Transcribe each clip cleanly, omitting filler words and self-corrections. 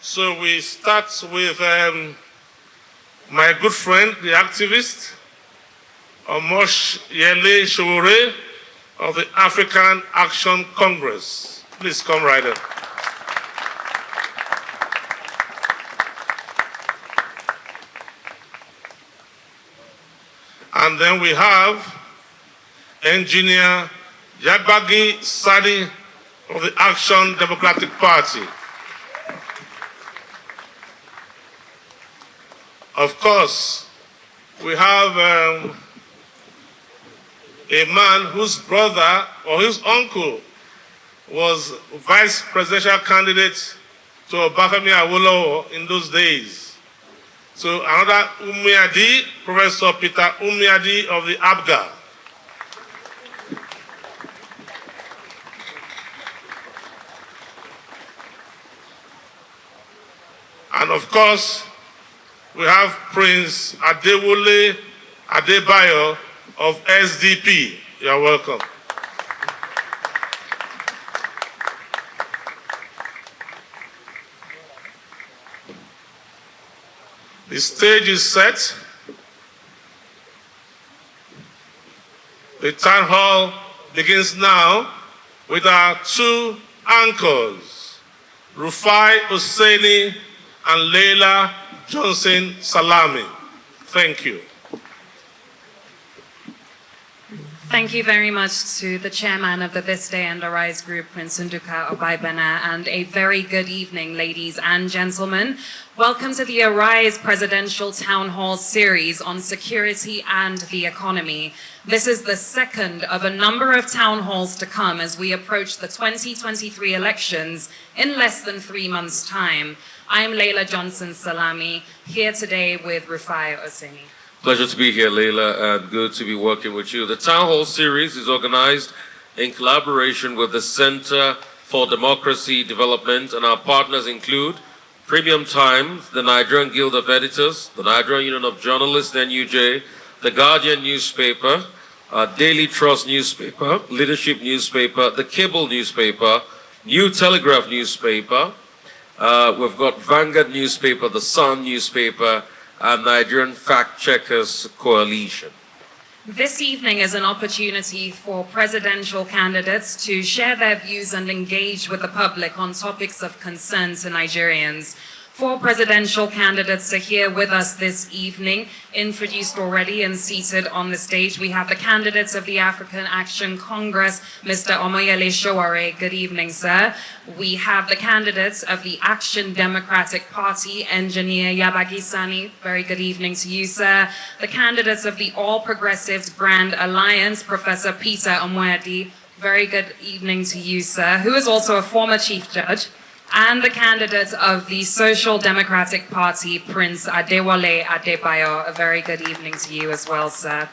So we start with my good friend, the activist, Omoyele Sowore of the African Action Congress. Please come right up. And then we have Engineer Yabagi Sani of the Action Democratic Party. Of course, we have a man whose brother or his uncle was vice presidential candidate to Obafemi Awolowo in those days. So another Umeadi, Professor Peter Umeadi of the Abuja. And of course, we have Prince Adewale Adebayo of SDP. You are welcome. The stage is set. The town hall begins now with our two anchors, Rufai Hussaini and Leila Johnson Salami. Thank you. Thank you very much to the chairman of the This Day and Arise group, Prince Nduka Obaibena, and a very good evening, ladies and gentlemen. Welcome to the Arise Presidential Town Hall series on security and the economy. This is the second of a number of town halls to come as we approach the 2023 elections in less than 3 months' time. I'm Leila Johnson Salami, here today with Rufai Hussaini. Pleasure to be here, Leila, and good to be working with you. The Town Hall series is organized in collaboration with the Center for Democracy Development, and our partners include Premium Times, the Nigerian Guild of Editors, the Nigerian Union of Journalists, NUJ, the Guardian newspaper, Daily Trust newspaper, Leadership newspaper, the Cable newspaper, New Telegraph newspaper, we've got Vanguard newspaper, the Sun newspaper, and Nigerian Fact Checkers Coalition. This evening is an opportunity for presidential candidates to share their views and engage with the public on topics of concern to Nigerians. 4 presidential candidates are here with us this evening, introduced already and seated on the stage. We have the candidates of the African Action Congress, Mr. Omoyele Sowore. Good evening, sir. We have the candidates of the Action Democratic Party, Engineer Yabagi Sani. Very good evening to you, sir. The candidates of the All Progressives Grand Alliance, Professor Peter Umeadi. Very good evening to you, sir, who is also a former chief judge. And the candidate of the Social Democratic Party, Prince Adewale Adebayo. A very good evening to you as well, sir.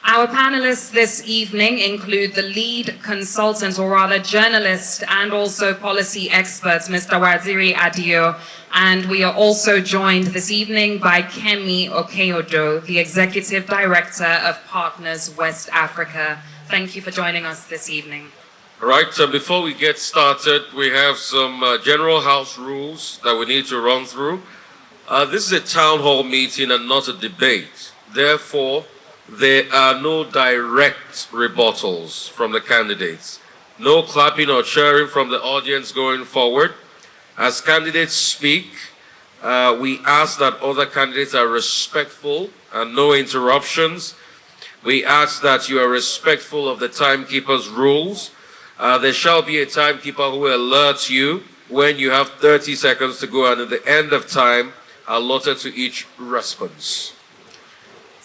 Our panelists this evening include the lead consultant, or rather journalist, and also policy experts, Mr. Waziri Adio. And we are also joined this evening by Kemi Okeodo, the Executive Director of Partners West Africa. Thank you for joining us this evening. All right, so before we get started, we have some general house rules that we need to run through. This is a town hall meeting and not a debate. Therefore, there are no direct rebuttals from the candidates. No clapping or cheering from the audience going forward. As candidates speak, we ask that other candidates are respectful and no interruptions. We ask that you are respectful of the timekeeper's rules. There shall be a timekeeper who will alert you when you have 30 seconds to go, and at the end of time, allotted to each response.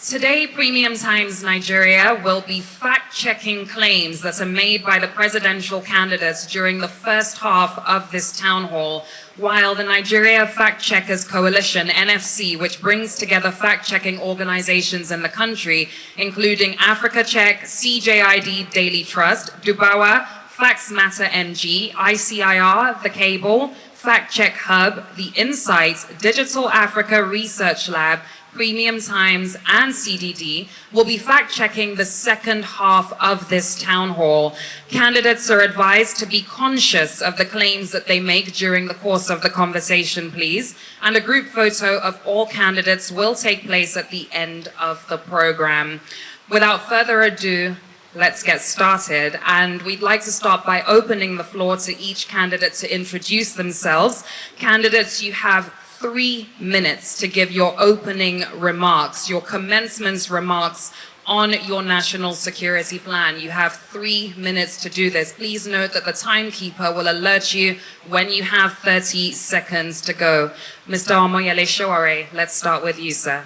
Today, Premium Times Nigeria will be fact-checking claims that are made by the presidential candidates during the first half of this town hall, while the Nigeria Fact Checkers Coalition, NFC, which brings together fact-checking organizations in the country, including Africa Check, CJID Daily Trust, Dubawa, Facts Matter NG, ICIR, The Cable, Fact Check Hub, The Insights, Digital Africa Research Lab, Premium Times, and CDD will be fact-checking the second half of this town hall. Candidates are advised to be conscious of the claims that they make during the course of the conversation, please. And a group photo of all candidates will take place at the end of the program. Without further ado, let's get started. And we'd like to start by opening the floor to each candidate to introduce themselves. Candidates, you have 3 minutes to give your opening remarks, your commencement remarks on your national security plan. You have 3 minutes to do this. Please note that the timekeeper will alert you when you have 30 seconds to go. Mr. Omoyele Sowore, let's start with you, sir.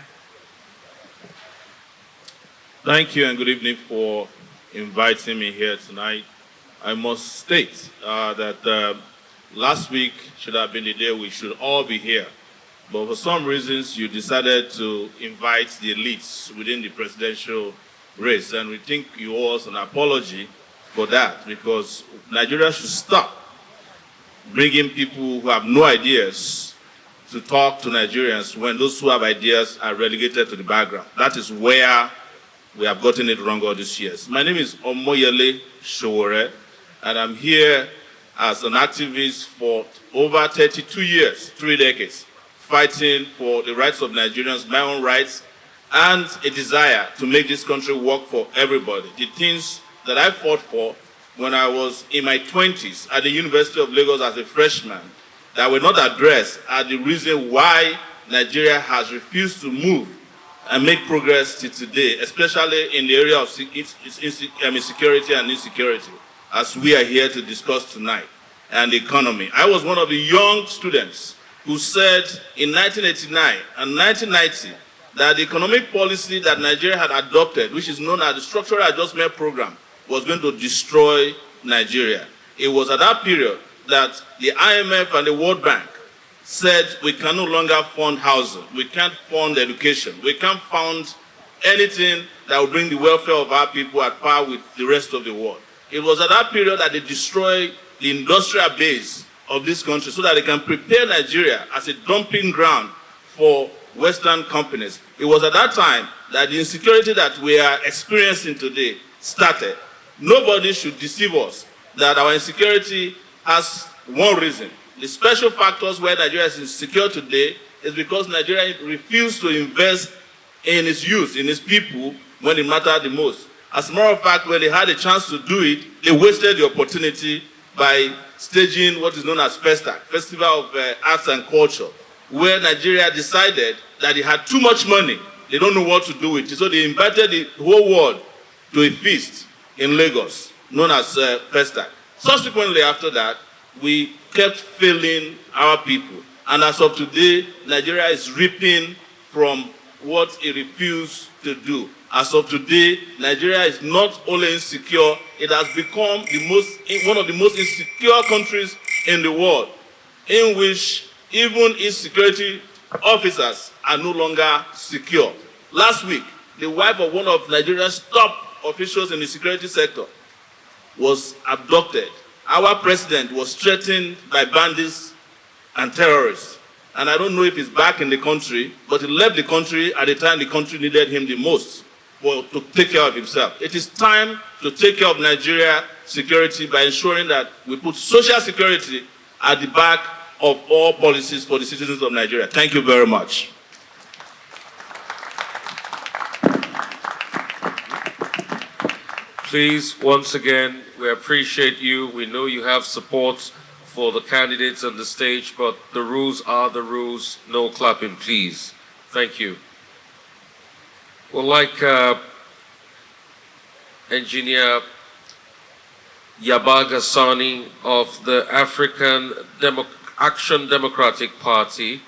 Thank you and good evening for inviting me here tonight. I must state that last week should have been the day we should all be here. But for some reasons, you decided to invite the elites within the presidential race. And we think you owe us an apology for that, because Nigeria should stop bringing people who have no ideas to talk to Nigerians when those who have ideas are relegated to the background. That is where we have gotten it wrong all these years. My name is Omoyele Sowore, and I'm here as an activist for over 32 years, 3 decades, fighting for the rights of Nigerians, my own rights, and a desire to make this country work for everybody. The things that I fought for when I was in my 20s at the University of Lagos as a freshman that were not addressed are the reason why Nigeria has refused to move and make progress to today, especially in the area of security and insecurity, as we are here to discuss tonight, and the economy. I was one of the young students who said in 1989 and 1990 that the economic policy that Nigeria had adopted, which is known as the Structural Adjustment Program, was going to destroy Nigeria. It was at that period that the IMF and the World Bank said we can no longer fund housing, we can't fund education, we can't fund anything that will bring the welfare of our people at par with the rest of the world. It was at that period that they destroyed the industrial base of this country so that they can prepare Nigeria as a dumping ground for Western companies. It was at that time that the insecurity that we are experiencing today started. Nobody should deceive us that our insecurity has one reason. The special factors where Nigeria is insecure today is because Nigeria refused to invest in its youth, in its people, when it mattered the most. As a matter of fact, when they had a chance to do it, they wasted the opportunity by staging what is known as FESTAC, Festival of Arts and Culture, where Nigeria decided that it had too much money. They don't know what to do with it. So they invited the whole world to a feast in Lagos, known as FESTAC. Subsequently, after that, we kept failing our people. And as of today, Nigeria is reaping from what it refused to do. As of today, Nigeria is not only insecure, it has become one of the most insecure countries in the world, in which even its security officers are no longer secure. Last week, the wife of one of Nigeria's top officials in the security sector was abducted. Our president was threatened by bandits and terrorists. And I don't know if he's back in the country, but he left the country at the time the country needed him the most to take care of himself. It is time to take care of Nigeria security by ensuring that we put social security at the back of all policies for the citizens of Nigeria. Thank you very much. Please, once again, we appreciate you. We know you have support for the candidates on the stage, but the rules are the rules. No clapping, please. Thank you. Well, like Engineer Yabagi Sani of the African Action Democratic Party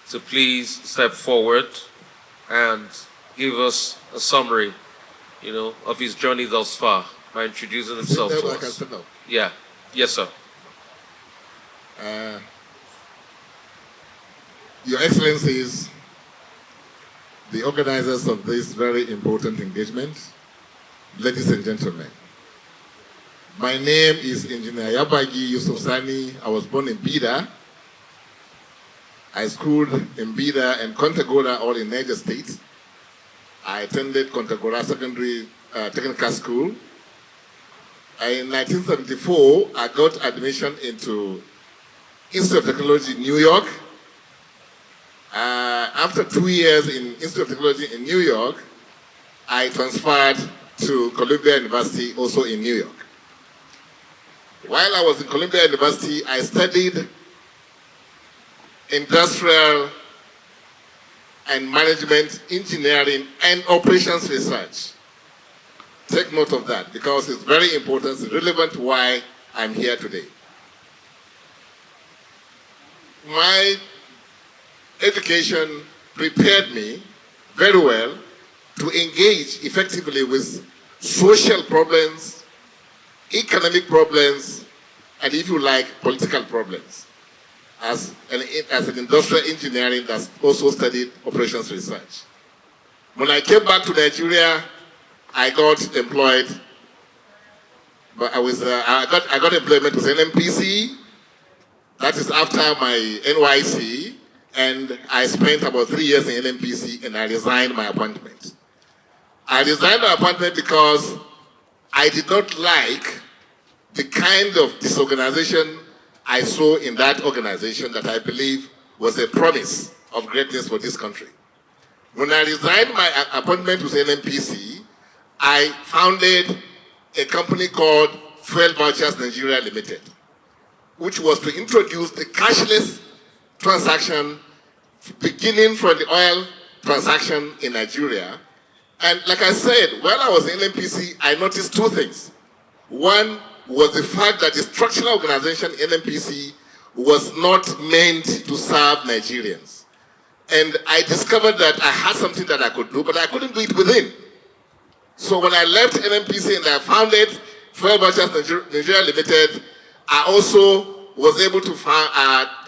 to please step forward and give us a summary, of his journey thus far by introducing himself to us. Yeah. Yes, sir. Your Excellencies, the organizers of this very important engagement, ladies and gentlemen, my name is Engineer Yabagi Sani. I was born in Bida, I schooled in Bida and Kontagora, all in Niger State. I attended Kontagora Secondary Technical School. In 1974, I got admission into Institute of Technology in New York. After 2 years in Institute of Technology in New York, I transferred to Columbia University, also in New York. While I was in Columbia University, I studied industrial and management engineering and operations research. Take note of that because it's very important, it's relevant to why I'm here today. My education prepared me very well to engage effectively with social problems, economic problems, and if you like, political problems. As an industrial engineering that's also studied operations research. When I came back to Nigeria, I got employed, but I got employment with NMPC. That is after my NYC, and I spent about 3 years in NMPC, and I resigned my appointment. I resigned my appointment because I did not like the kind of disorganization I saw in that organization that I believe was a promise of greatness for this country. When I resigned my appointment with NMPC, I founded a company called Fuel Vouchers Nigeria Limited, which was to introduce the cashless transaction beginning from the oil transaction in Nigeria. And like I said, while I was in NMPC, I noticed two things. One was the fact that the structural organization NMPC was not meant to serve Nigerians. And I discovered that I had something that I could do, but I couldn't do it within. So when I left NMPC and I founded Fuel Vouchers Nigeria Limited, I also was able to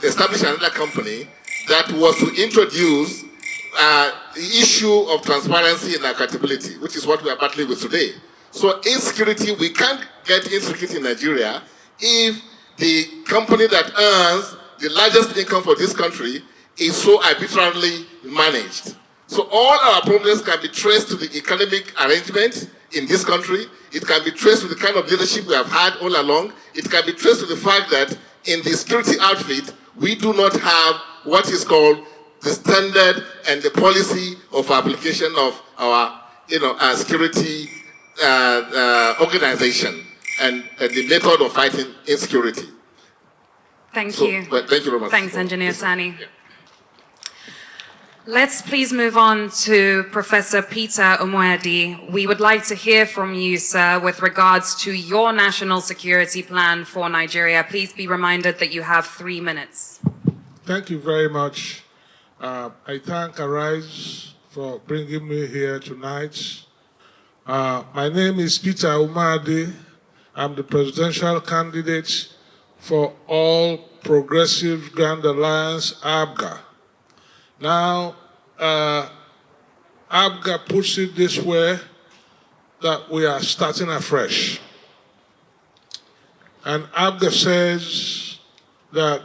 establish another company that was to introduce the issue of transparency and accountability, which is what we are battling with today. So insecurity, we can't get insecurity in Nigeria if the company that earns the largest income for this country is so arbitrarily managed. So all our problems can be traced to the economic arrangement in this country. It can be traced to the kind of leadership we have had all along. It can be traced to the fact that in the security outfit, we do not have what is called the standard and the policy of application of our security organization and the method of fighting insecurity. Thank you. Thank you very much. Thanks, Engineer Sani. Yeah. Let's please move on to Professor Peter Umeadi. We would like to hear from you, sir, with regards to your national security plan for Nigeria. Please be reminded that you have 3 minutes. Thank you very much. I thank Arise for bringing me here tonight. My name is Peter Umeadi. I'm the presidential candidate for All Progressive Grand Alliance, ABGA. Now, ABGA puts it this way, that we are starting afresh. And ABGA says that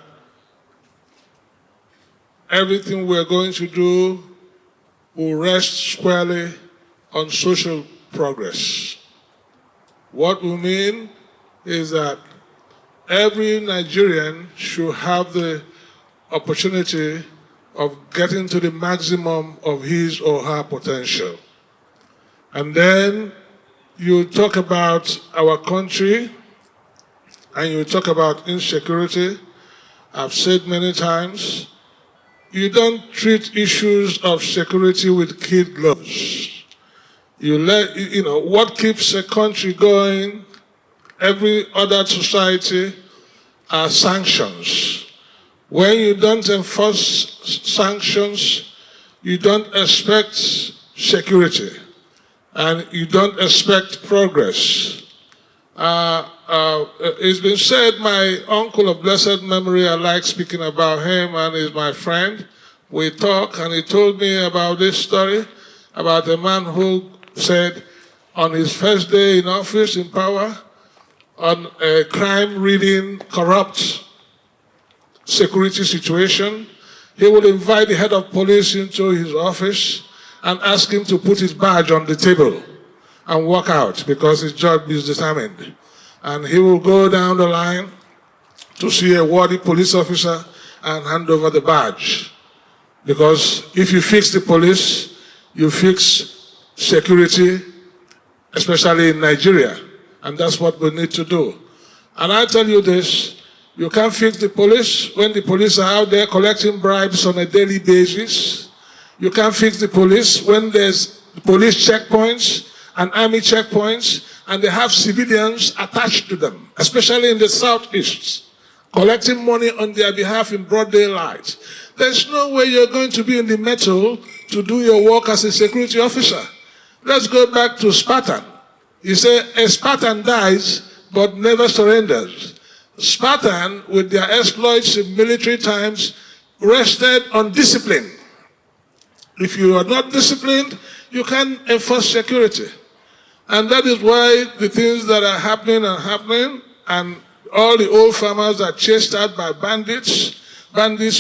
everything we're going to do will rest squarely on social progress. What we mean is that every Nigerian should have the opportunity of getting to the maximum of his or her potential. And then you talk about our country and you talk about insecurity. I've said many times, you don't treat issues of security with kid gloves. What keeps a country going, every other society, are sanctions. When you don't enforce sanctions, you don't expect security, and you don't expect progress. It's been said, my uncle of blessed memory, I like speaking about him, and he's my friend. We talk, and he told me about this story, about a man who said on his first day in office, in power, on a crime-ridden, corrupt security situation, he will invite the head of police into his office and ask him to put his badge on the table and walk out because his job is determined. And he will go down the line to see a worthy police officer and hand over the badge. Because if you fix the police, you fix security, especially in Nigeria. And that's what we need to do. And I tell you this, you can't fix the police when the police are out there collecting bribes on a daily basis. You can't fix the police when there's police checkpoints and army checkpoints and they have civilians attached to them, especially in the southeast, collecting money on their behalf in broad daylight. There's no way you're going to be in the metal to do your work as a security officer. Let's go back to Spartan. You say a Spartan dies but never surrenders. Spartan, with their exploits in military times, rested on discipline. If you are not disciplined, you can't enforce security. And that is why the things that are happening, and all the old farmers are chased out by bandits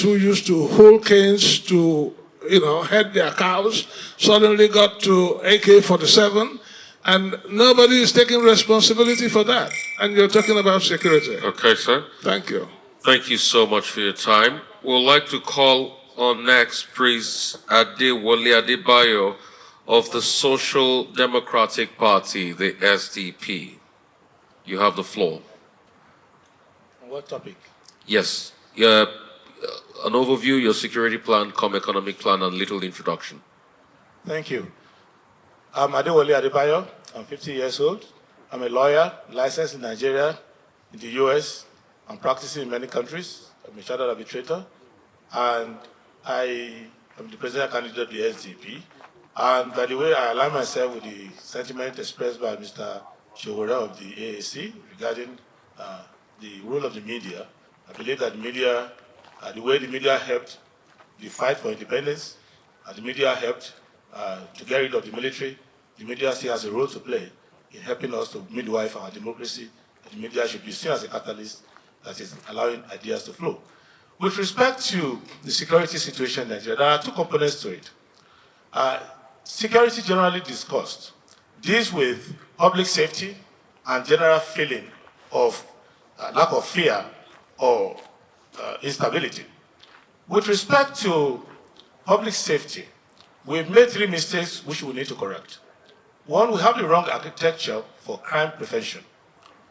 who used to hold canes to, head their cows, suddenly got to AK-47, and nobody is taking responsibility for that. And you're talking about security. Okay, sir. Thank you. Thank you so much for your time. We'd like to call on next Priest Adewale Adebayo of the Social Democratic Party, the SDP. You have the floor. What topic? Yes. An overview, your security plan, economic plan, and little introduction. Thank you. I'm Adewale Adebayo. I'm 50 years old. I'm a lawyer, licensed in Nigeria, in the US. I'm practicing in many countries. I'm a chartered arbitrator. And I am the presidential candidate of the SDP. And by the way, I align myself with the sentiment expressed by Mr. Sowore of the AAC regarding the role of the media. I believe that the media, the way the media helped the fight for independence, and the media helped to get rid of the military, the media still has a role to play in helping us to midwife our democracy. The media should be seen as a catalyst that is allowing ideas to flow. With respect to the security situation in Nigeria, there are two components to it. Security generally discussed deals with public safety and general feeling of lack of fear or instability. With respect to public safety, we've made three mistakes which we need to correct. One, we have the wrong architecture for crime prevention.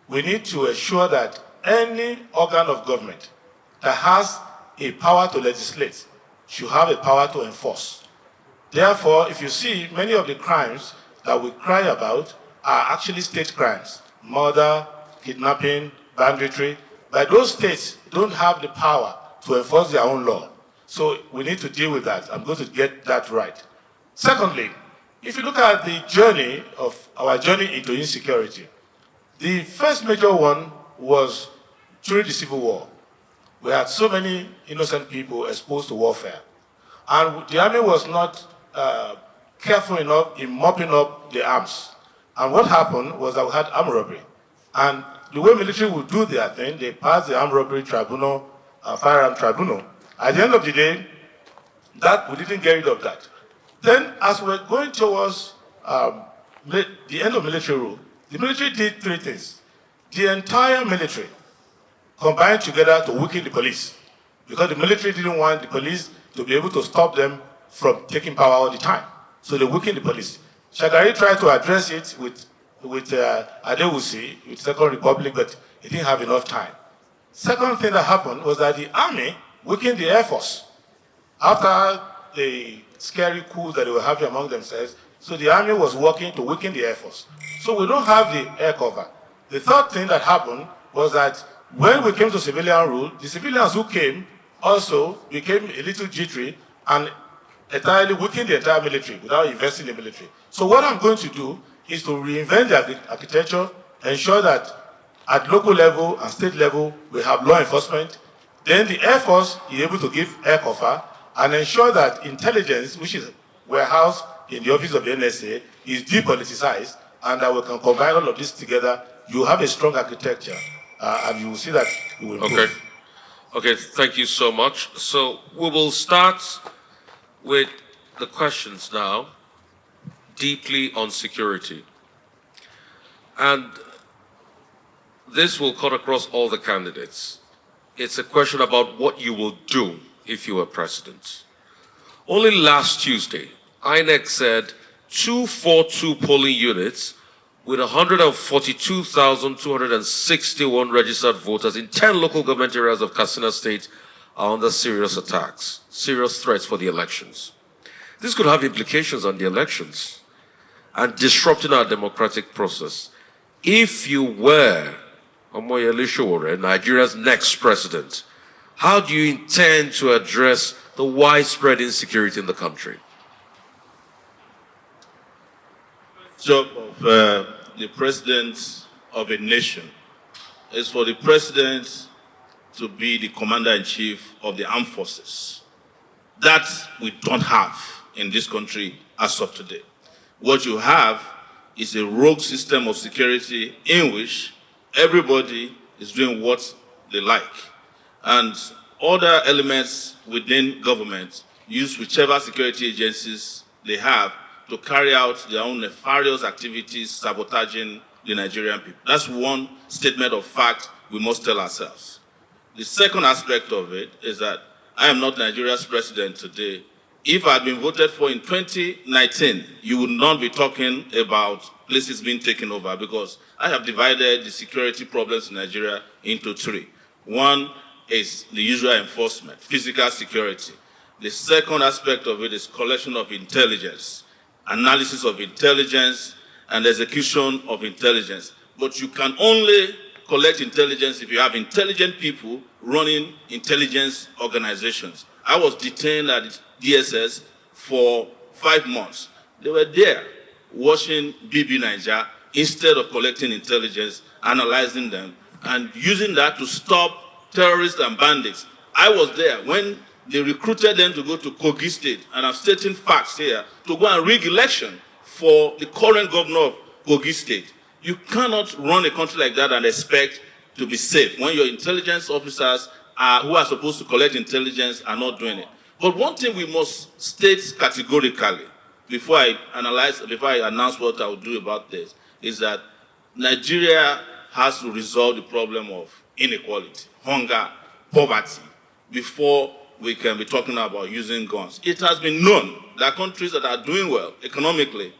We need to ensure that any organ of government that has a power to legislate should have a power to enforce. Therefore, if you see, many of the crimes that we cry about are actually state crimes. Murder, kidnapping, banditry. But those states don't have the power to enforce their own law. So we need to deal with that. I'm going to get that right. Secondly, if you look at the journey of our journey into insecurity, the first major one was during the Civil War. We had so many innocent people exposed to warfare. And the army was not careful enough in mopping up the arms. And what happened was that we had armed robbery. And the way military would do their thing, they passed the armed robbery tribunal, firearm tribunal. At the end of the day, we didn't get rid of that. Then, as we're going towards the end of military rule, the military did three things. The entire military combined together to weaken the police, because the military didn't want the police to be able to stop them from taking power all the time. So they weakened the police. Shagari tried to address it with Adewale, with Second Republic, but he didn't have enough time. Second thing that happened was that the army weakened the Air Force. After the scary coups that they were having among themselves, so the army was working to weaken the Air Force. So we don't have the air cover. The third thing that happened was that when we came to civilian rule, the civilians who came also became a little jittery and entirely weakened the entire military without investing in the military. So what I'm going to do is to reinvent the architecture, ensure that at local level and state level we have law enforcement. Then the Air Force is able to give air cover and ensure that intelligence, which is warehoused in the office of the NSA, is depoliticized, and that we can combine all of this together. You have a strong architecture, and you will see that it will improve. Okay. Okay, thank you so much. So we will start with the questions now, deeply on security. And this will cut across all the candidates. It's a question about what you will do if you are president. Only last Tuesday, INEC said 242 polling units with 142,261 registered voters in 10 local government areas of Katsina State are under serious attacks, serious threats for the elections. This could have implications on the elections and disrupting our democratic process. If you were Omoyele Sowore, Nigeria's next president, how do you intend to address the widespread insecurity in the country? Job of the president of a nation is for the president to be the commander-in-chief of the armed forces. That we don't have in this country as of today. What you have is a rogue system of security in which everybody is doing what they like. And other elements within government use whichever security agencies they have to carry out their own nefarious activities, sabotaging the Nigerian people. That's one statement of fact we must tell ourselves. The second aspect of it is that I am not Nigeria's president today. If I had been voted for in 2019, you would not be talking about places being taken over, because I have divided the security problems in Nigeria into three. One is the usual enforcement, physical security. The second aspect of it is collection of intelligence, analysis of intelligence, and execution of intelligence. But you can only collect intelligence if you have intelligent people running intelligence organizations. I was detained at the DSS for 5 months. They were there watching BB Niger instead of collecting intelligence, analyzing them, and using that to stop terrorists and bandits. I was there when they recruited them to go to Kogi State, and I'm stating facts here, to go and rig election for the current governor of Kogi State. You cannot run a country like that and expect to be safe when your intelligence officers who are supposed to collect intelligence are not doing it. But one thing we must state categorically before I announce what I will do about this, is that Nigeria has to resolve the problem of inequality, hunger, poverty, before we can be talking about using guns. It has been known that countries that are doing well economically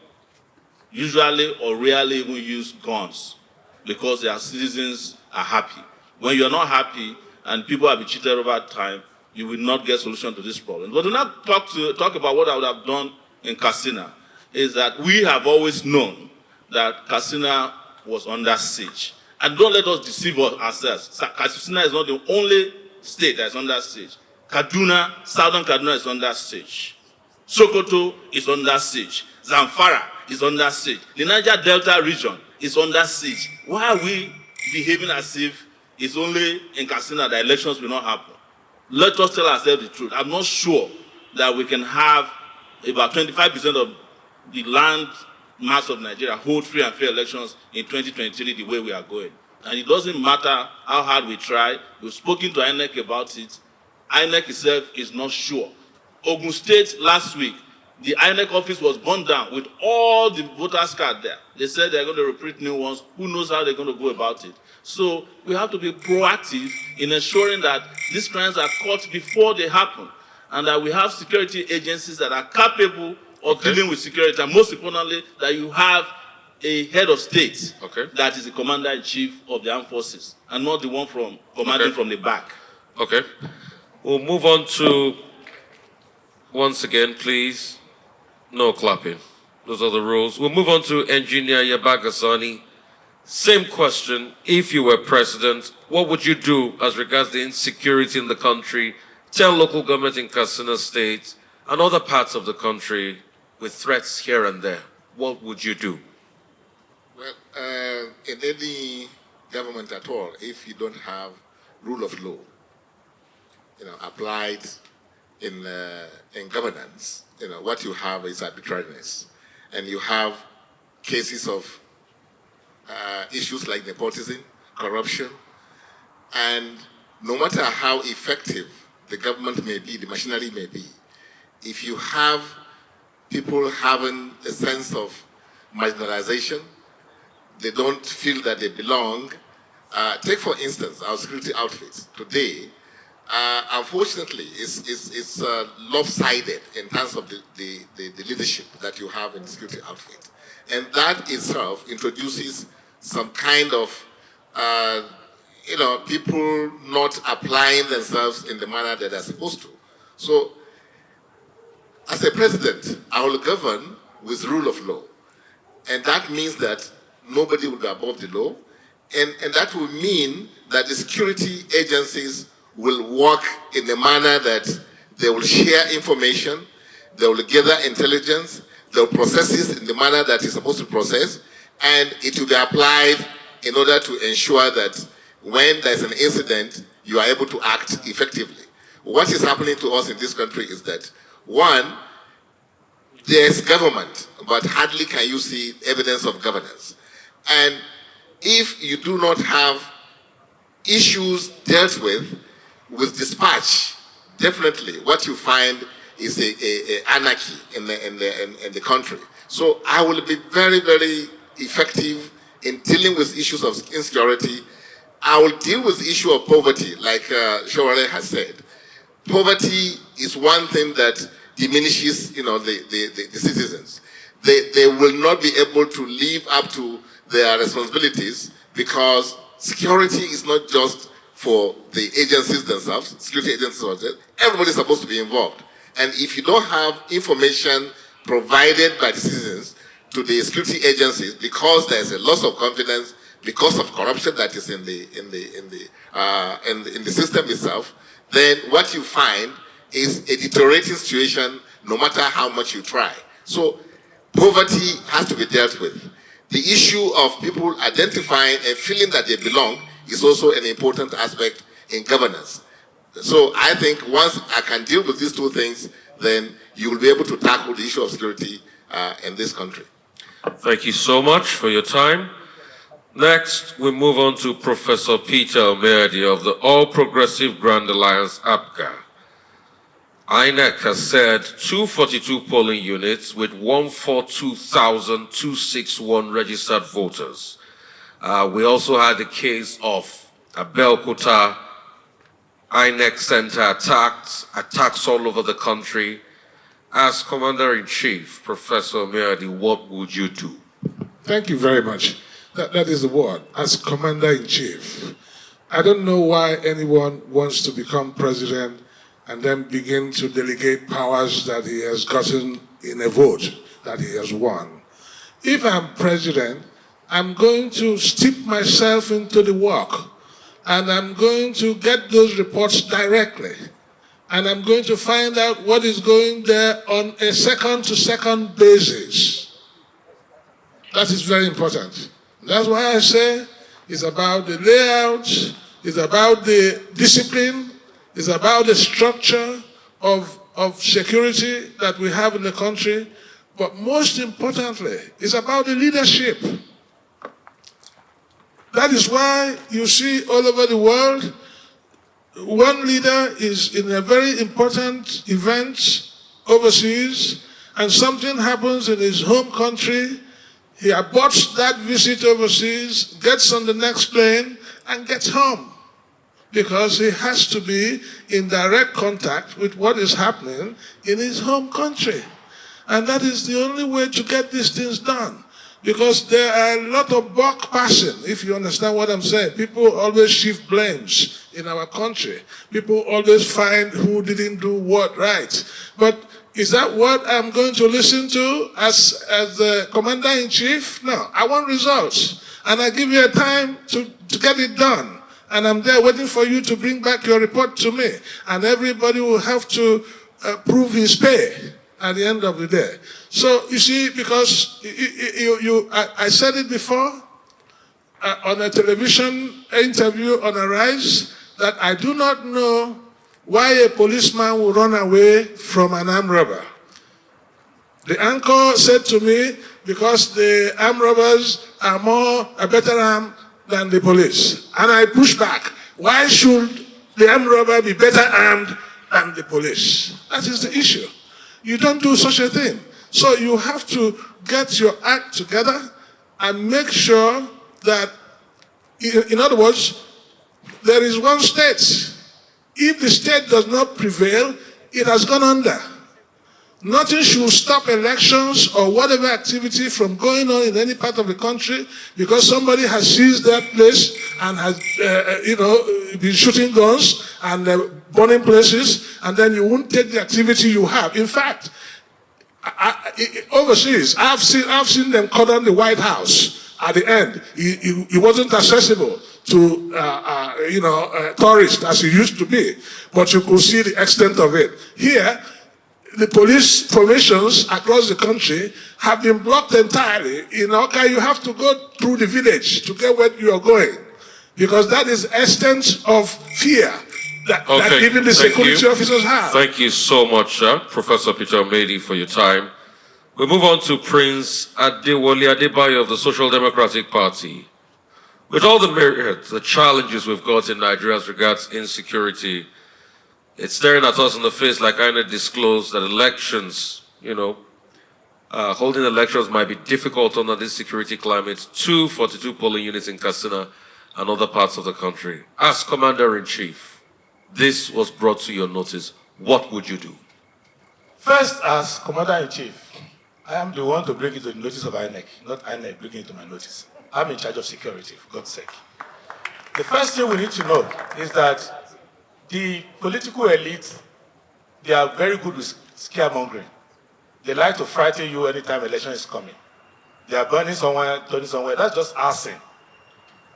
usually or rarely even use guns because their citizens are happy. When you're not happy and people have been cheated over time, you will not get solution to this problem. But to not talk about what I would have done in Katsina, is that we have always known that Katsina was under siege. And don't let us deceive ourselves. Katsina is not the only state that is under siege. Kaduna, southern Kaduna is under siege. Sokoto is under siege. Zamfara is under siege. The Niger Delta region is under siege. Why are we behaving as if it's only in Katsina that elections will not happen? Let us tell ourselves the truth. I'm not sure that we can have about 25% of the land mass of Nigeria hold free and fair elections in 2023 the way we are going. And it doesn't matter how hard we try. We've spoken to INEC about it. INEC itself is not sure. Ogun State last week, the INEC office was burned down with all the voters' cards there. They said they're going to reprint new ones. Who knows how they're going to go about it? So we have to be proactive in ensuring that these crimes are caught before they happen, and that we have security agencies that are capable of dealing with security, and most importantly, that you have a head of state that is the commander-in-chief of the armed forces, and not the one from commanding from the back. Okay. We'll move on to, once again, please, no clapping. Those are the rules. We'll move on to Engineer Yabagi Sani. Same question. If you were president, what would you do as regards the insecurity in the country, 10 local governments in Katsina State, and other parts of the country with threats here and there? What would you do? Well, in any government at all, if you don't have rule of law, applied in governance, what you have is arbitrariness, and you have cases of issues like nepotism, corruption, and no matter how effective the government may be, the machinery may be, if you have people having a sense of marginalization, they don't feel that they belong. Take, for instance, our security outfits. Today, unfortunately, it's lopsided in terms of the leadership that you have in the security outfit. And that itself introduces some kind of, people not applying themselves in the manner that they're supposed to. So, as a president, I will govern with rule of law. And that means that nobody will be above the law. And that will mean that the security agencies will work in a manner that they will share information, they will gather intelligence, they will process it in the manner that it's supposed to process, and it will be applied in order to ensure that when there's an incident, you are able to act effectively. What is happening to us in this country is that, one, there's government, but hardly can you see evidence of governance. And if you do not have issues dealt with dispatch, definitely what you find is a anarchy in the country. So I will be very, very effective in dealing with issues of insecurity. I will deal with the issue of poverty, like Sowore has said. Poverty is one thing that diminishes, the citizens. They will not be able to live up to their responsibilities because security is not just for the agencies themselves, security agencies, everybody is supposed to be involved. And if you don't have information provided by the citizens to the security agencies because there's a loss of confidence because of corruption that is in the system itself, then what you find is a deteriorating situation no matter how much you try. So poverty has to be dealt with. The issue of people identifying and feeling that they belong is also an important aspect in governance. So I think once I can deal with these two things, then you will be able to tackle the issue of security in this country. Thank you so much for your time. Next, we move on to Professor Peter Umeadi of the All Progressive Grand Alliance, APGA. INEC has said 242 polling units with 142,261 registered voters. We also had the case of Abeokuta INEC Center attacks all over the country. As Commander-in-Chief, Professor Umeadi, what would you do? Thank you very much. That is the word, as Commander-in-Chief. I don't know why anyone wants to become president and then begin to delegate powers that he has gotten in a vote that he has won. If I'm president, I'm going to steep myself into the work, and I'm going to get those reports directly, and I'm going to find out what is going there on a second-to-second basis. That is very important. That's why I say it's about the layout, it's about the discipline, it's about the structure of security that we have in the country, but most importantly, it's about the leadership. That is why you see all over the world, one leader is in a very important event overseas, and something happens in his home country, he aborts that visit overseas, gets on the next plane, and gets home. Because he has to be in direct contact with what is happening in his home country. And that is the only way to get these things done. Because there are a lot of buck passing, if you understand what I'm saying. People always shift blames in our country. People always find who didn't do what right. But is that what I'm going to listen to as the Commander-in-Chief? No, I want results. And I give you a time to get it done. And I'm there waiting for you to bring back your report to me. And everybody will have to prove his pay at the end of the day. So, you see, because I said it before on a television interview on Arise, that I do not know why a policeman will run away from an armed robber. The anchor said to me, because the armed robbers are better armed than the police. And I pushed back. Why should the armed robber be better armed than the police? That is the issue. You don't do such a thing. So you have to get your act together and make sure that, in other words, there is one state. If the state does not prevail, it has gone under. Nothing should stop elections or whatever activity from going on in any part of the country because somebody has seized that place and has, been shooting guns and burning places, and then you won't take the activity you have. In fact, overseas, I've seen them cordon the White House at the end. It wasn't accessible to tourists as it used to be, but you could see the extent of it. Here, the police formations across the country have been blocked entirely. In Oka, you have to go through the village to get where you are going, because that is extent of fear that even the security officers have. Thank you so much, Professor Peter Umeadi, for your time. We move on to Prince Adewale Adebayo of the Social Democratic Party. With all the myriad, the challenges we've got in Nigeria as regards insecurity, it's staring at us in the face, like I disclosed, that elections, holding elections might be difficult under this security climate. 242 polling units in Katsina and other parts of the country. As Commander-in-Chief, this was brought to your notice. What would you do? First, as Commander-in-Chief, I am the one to bring it to the notice of INEC, not INEC bringing it to my notice. I'm in charge of security, for God's sake. The first thing we need to know is that the political elite, they are very good with scaremongering. They like to frighten you anytime election is coming. They are burning somewhere, turning somewhere. That's just arson.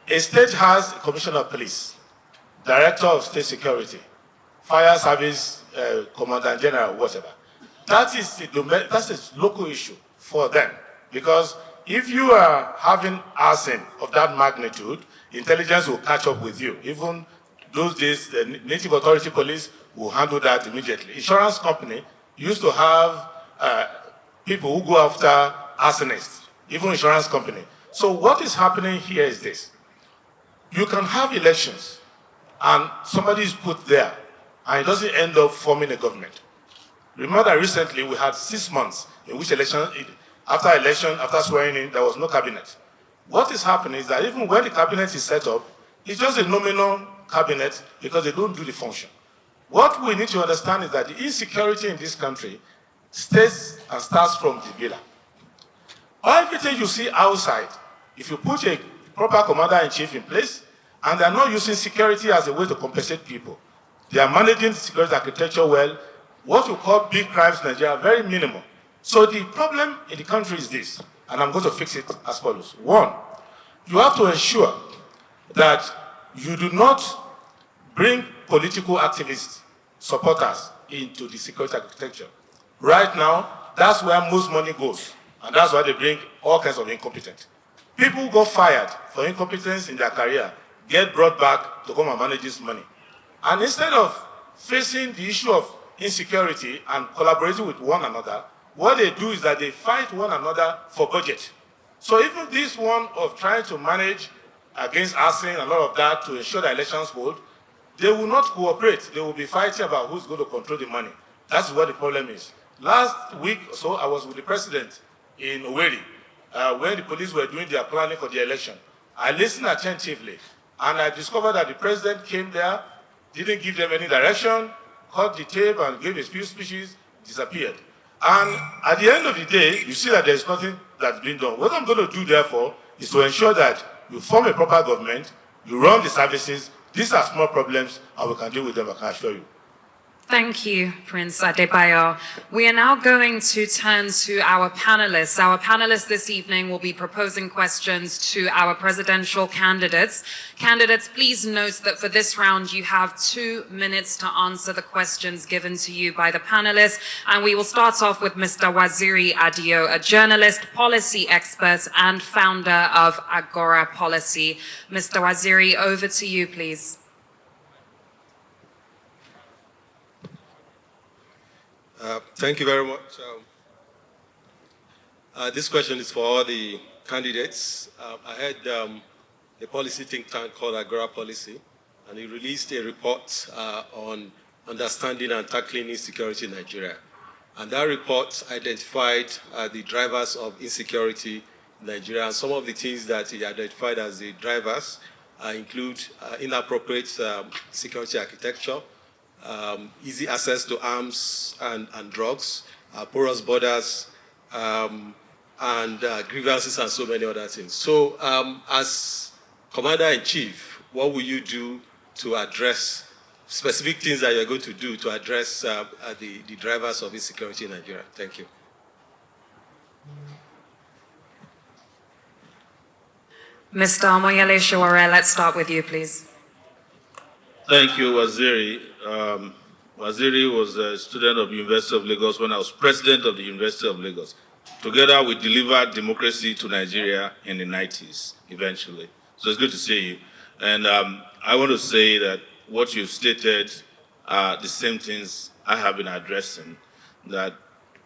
A state has a commissioner of police, director of state security, fire service, commandant general, whatever. That's a local issue for them. Because if you are having arson of that magnitude, intelligence will catch up with you. Even those days, the Native Authority Police will handle that immediately. Insurance company used to have people who go after arsonists, even insurance company. So what is happening here is this. You can have elections and somebody is put there and it doesn't end up forming a government. Remember that recently we had 6 months in which after swearing in, there was no cabinet. What is happening is that even when the cabinet is set up, it's just a nominal cabinet because they don't do the function. What we need to understand is that the insecurity in this country stays and starts from the villa. Everything you see outside, if you put a proper commander-in-chief in place, and they're not using security as a way to compensate people, they are managing the security architecture well, what we call big crimes in Nigeria are very minimal. So the problem in the country is this, and I'm going to fix it as follows. One, you have to ensure that you do not bring political activists, supporters into the security architecture. Right now, that's where most money goes, and that's why they bring all kinds of incompetence. People who got fired for incompetence in their career get brought back to come and manage this money. And instead of facing the issue of insecurity and collaborating with one another, what they do is that they fight one another for budget. So even this one of trying to manage against arson and all of that to ensure that elections hold, they will not cooperate. They will be fighting about who's going to control the money. That's what the problem is. Last week or so, I was with the president in Omoyele when the police were doing their planning for the election. I listened attentively, and I discovered that the president came there, didn't give them any direction, cut the tape and gave a few speeches, disappeared. And at the end of the day, you see that there's nothing that's been done. What I'm going to do, therefore, is to ensure that you form a proper government, you run the services. These are small problems, and we can deal with them, I can assure you. Thank you, Prince Adebayo. We are now going to turn to our panelists. Our panelists this evening will be proposing questions to our presidential candidates. Candidates, please note that for this round, you have 2 minutes to answer the questions given to you by the panelists. And we will start off with Mr. Waziri Adio, a journalist, policy expert, and founder of Agora Policy. Mr. Waziri, over to you, please. Thank you very much. This question is for all the candidates. I had a policy think tank called Agora Policy and he released a report on understanding and tackling insecurity in Nigeria. And that report identified the drivers of insecurity in Nigeria, and some of the things that he identified as the drivers include inappropriate security architecture, easy access to arms and drugs, porous borders, and grievances and so many other things. So as Commander-in-Chief, what will you do to address specific things that you're going to do to address the drivers of insecurity in Nigeria? Thank you. Mr. Omoyele Sowore, let's start with you, please. Thank you, Waziri. Waziri was a student of the University of Lagos when I was president of the University of Lagos. Together, we delivered democracy to Nigeria in the 90s, eventually. So it's good to see you. And I want to say that what you've stated are the same things I have been addressing, that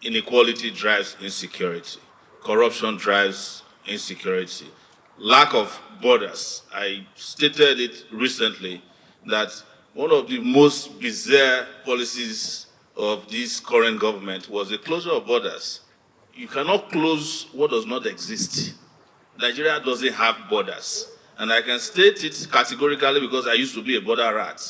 inequality drives insecurity, corruption drives insecurity, lack of borders. I stated it recently that one of the most bizarre policies of this current government was the closure of borders. You cannot close what does not exist. Nigeria doesn't have borders. And I can state it categorically because I used to be a border rat.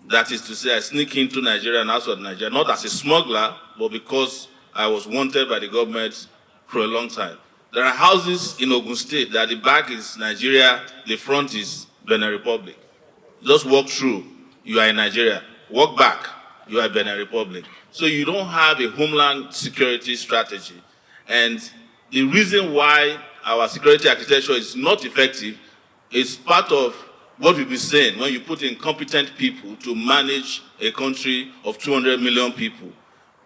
That is to say, I sneak into Nigeria and outside Nigeria, not as a smuggler, but because I was wanted by the government for a long time. There are houses in Ogun State that the back is Nigeria, the front is Benin Republic. Just walk through, you are in Nigeria. Walk back, you are Benin Republic. So you don't have a homeland security strategy. And the reason why our security architecture is not effective is part of what we've been saying when you put in competent people to manage a country of 200 million people,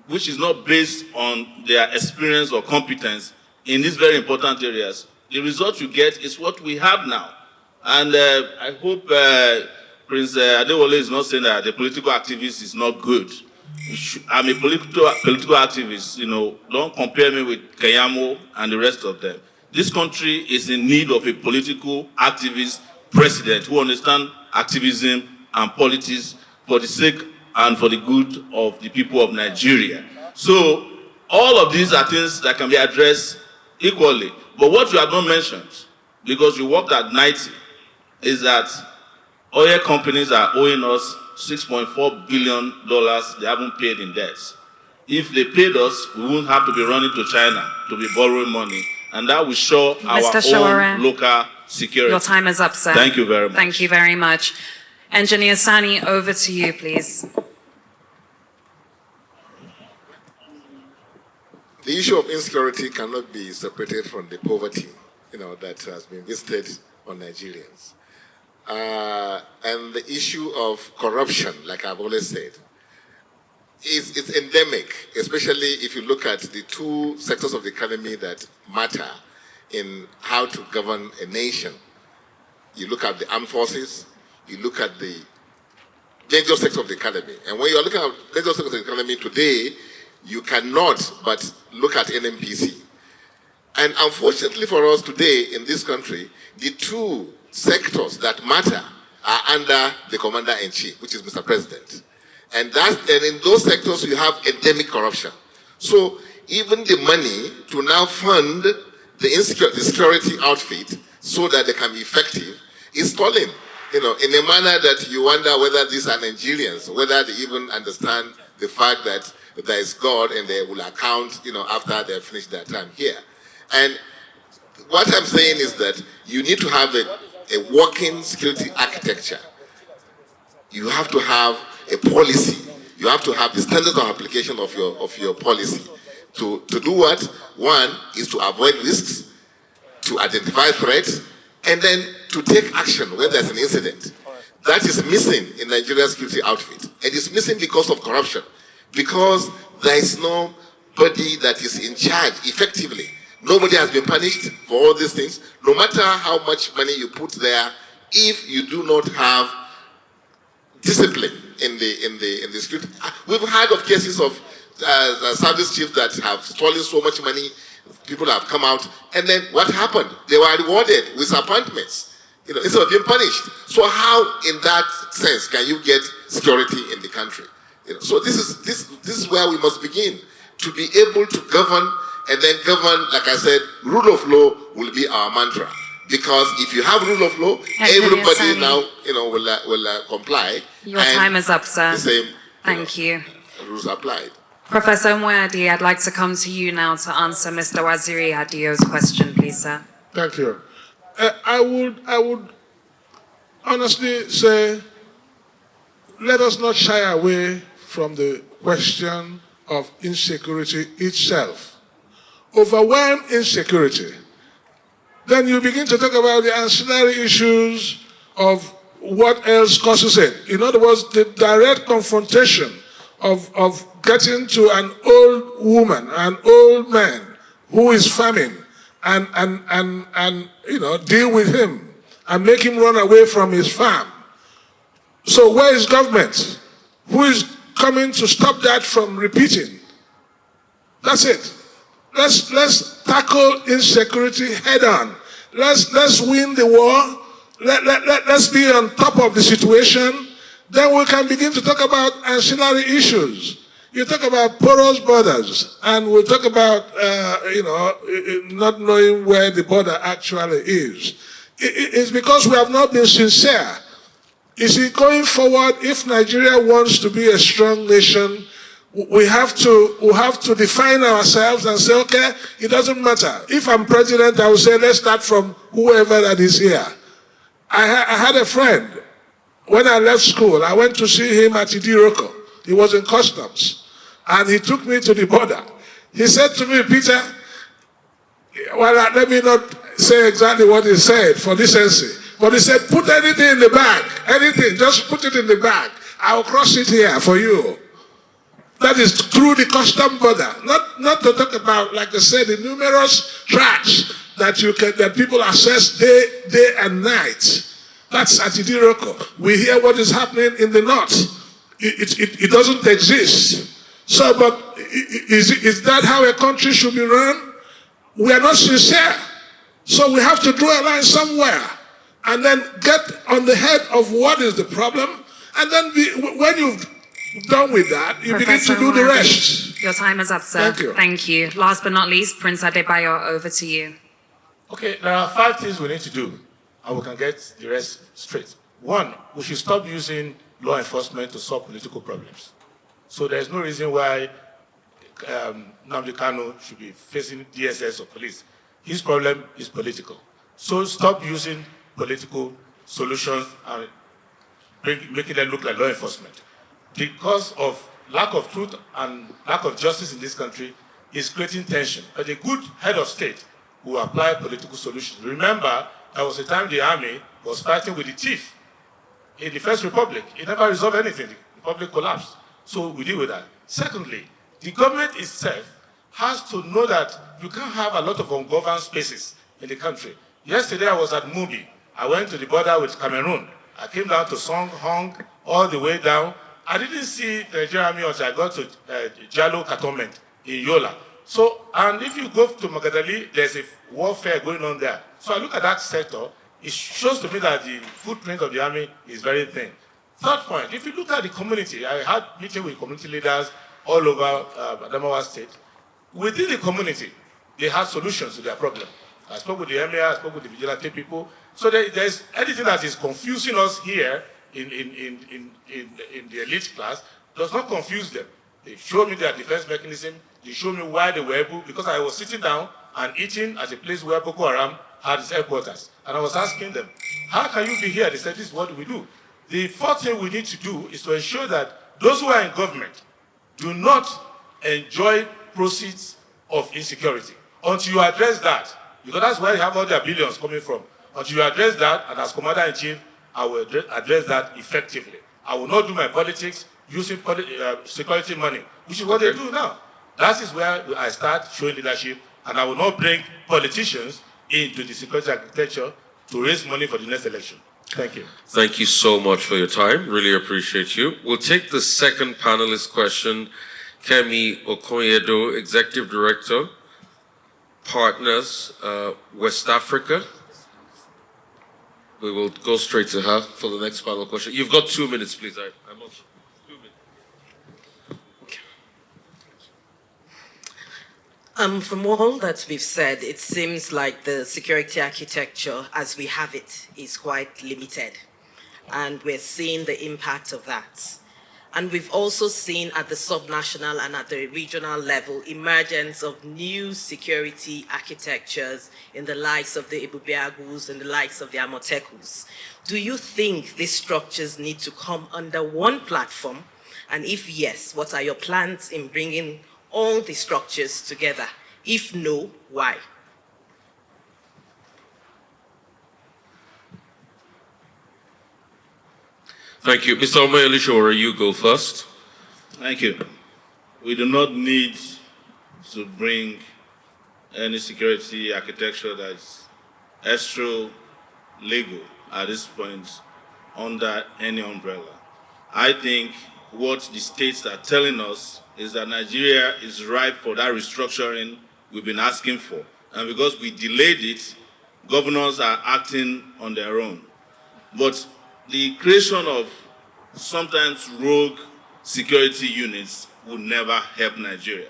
which is not based on their experience or competence in these very important areas. The result you get is what we have now. And I hope Prince Adewale is not saying that the political activist is not good. I'm a political activist, you know, don't compare me with Keyamo and the rest of them. This country is in need of a political activist president who understands activism and politics for the sake and for the good of the people of Nigeria. So all of these are things that can be addressed equally. But what you have not mentioned, because you worked at 90, is that oil companies are owing us $6.4 billion they haven't paid in debts. If they paid us, we wouldn't have to be running to China to be borrowing money. And that will show our own local security. Your time is up, sir. Thank you very much. Thank you very much. Engineer Sani, over to you, please. The issue of insecurity cannot be separated from the poverty, that has been visited on Nigerians. And the issue of corruption, like I've always said, it's endemic, especially if you look at the two sectors of the economy that matter in how to govern a nation. You look at the armed forces, you look at the dangerous sector of the economy. And when you're looking at the dangerous sector of the economy today, you cannot but look at NMPC. And unfortunately for us today in this country, the two sectors that matter are under the Commander-in-Chief, which is Mr. President. And in those sectors, you have endemic corruption. So even the money to now fund the security outfit so that they can be effective is stolen, in a manner that you wonder whether these are Nigerians, whether they even understand the fact that there is God and they will account, after they have finished their time here. And what I'm saying is that you need to have a working security architecture. You have to have a policy. You have to have the standards of application of your policy. To do what? One is to avoid risks, to identify threats, and then to take action when there's an incident. That is missing in Nigeria's security outfit. And it's missing because of corruption. Because there is nobody that is in charge effectively. Nobody has been punished for all these things. No matter how much money you put there, if you do not have discipline in the security. We've heard of cases of service chiefs that have stolen so much money. People have come out, and then what happened? They were rewarded with appointments. instead of being punished. So how, in that sense, can you get security in the country? So this is where we must begin, to be able to govern, and then govern, like I said, rule of law will be our mantra. Because if you have rule of law, everybody Sani. now, will comply. Your time is up, sir. The same. Thank you. rules applied. Professor Umeadi, I'd like to come to you now to answer Mr. Waziri Adio's question, please, sir. Thank you. I would honestly say, let us not shy away from the question of insecurity itself. Overwhelm insecurity. Then you begin to talk about the ancillary issues of what else causes it. In other words, the direct confrontation of getting to an old woman, an old man who is farming, and deal with him and make him run away from his farm. So where is government? Who is coming to stop that from repeating? That's it. Let's tackle insecurity head on. Let's win the war. Let's be on top of the situation. Then we can begin to talk about ancillary issues. You talk about porous borders, and we'll talk about not knowing where the border actually is. It's because we have not been sincere. You see, going forward, if Nigeria wants to be a strong nation, we have to define ourselves and say, okay, it doesn't matter. If I'm president, I will say, let's start from whoever that is here. I had a friend. When I left school, I went to see him at Idiroko. He was in customs. And he took me to the border. He said to me, Peter, well, let me not say exactly what he said for decency. But he said, put anything in the bag. Anything, just put it in the bag. I'll cross it here for you. That is through the custom border. Not to talk about, like I said, the numerous tracks that people access day and night. That's at Idiroko. We hear what is happening in the north. It doesn't exist. So, but is that how a country should be run? We are not sincere. So we have to draw a line somewhere and then get on the head of what is the problem. And then when you've done with that, you begin to do the rest. Your time is up, sir. Thank you. Thank you. Last but not least, Prince Adebayo, over to you. Okay, there are 5 things we need to do, and we can get the rest straight. 1, we should stop using law enforcement to solve political problems. So there's no reason why Nnamdi Kanu should be facing DSS or police. His problem is political. So stop using political solutions and making them look like law enforcement. Because of lack of truth and lack of justice in this country is creating tension. But a good head of state will apply political solutions. Remember, there was a time the army was fighting with the chief in the First Republic. It never resolved anything. The Republic collapsed. So we deal with that. Secondly, the government itself has to know that you can't have a lot of ungoverned spaces in the country. Yesterday I was at Mubi. I went to the border with Cameroon. I came down to Song Hong, all the way down. I didn't see the Nigerian army until I got to Jalo Cantonment in Yola. So, and if you go to Magadali, there's a warfare going on there. So I look at that sector, it shows to me that the footprint of the army is very thin. Third point, if you look at the community, I had meetings with community leaders all over Adamawa State. Within the community, they have solutions to their problem. I spoke with the emir, I spoke with the vigilante people. So there's anything that is confusing us here in the elite class does not confuse them. They show me their defense mechanism. They show me why they were able, because I was sitting down and eating at a place where Boko Haram had its headquarters. And I was asking them, how can you be here? They said, this is what we do. The fourth thing we need to do is to ensure that those who are in government do not enjoy proceeds of insecurity. Until you address that, because that's where they have all their billions coming from. Until you address that, and as Commander-in-Chief, I will address that effectively. I will not do my politics using security money, which is what they do now. That is where I start showing leadership, and I will not bring politicians into the security architecture to raise money for the next election. Thank you. Thank you so much for your time. Really appreciate you. We'll take the second panelist question. Kemi Okonyedo, Executive Director, Partners, West Africa. We will go straight to her for the next panel question. You've got 2 minutes, please. I'm on 2 minutes. From all that we've said, it seems like the security architecture as we have it is quite limited. And we're seeing the impact of that. And we've also seen at the subnational and at the regional level emergence of new security architectures in the likes of the Ebubeagus and the likes of the Amotekus. Do you think these structures need to come under one platform? And if yes, what are your plans in bringing all the structures together? If no, why? Thank you. Mr. Omoyele, Sowore, you go first. Thank you. We do not need to bring any security architecture that's extra legal at this point under any umbrella. I think what the states are telling us is that Nigeria is ripe for that restructuring we've been asking for. And because we delayed it, governors are acting on their own. But the creation of sometimes rogue security units would never help Nigeria.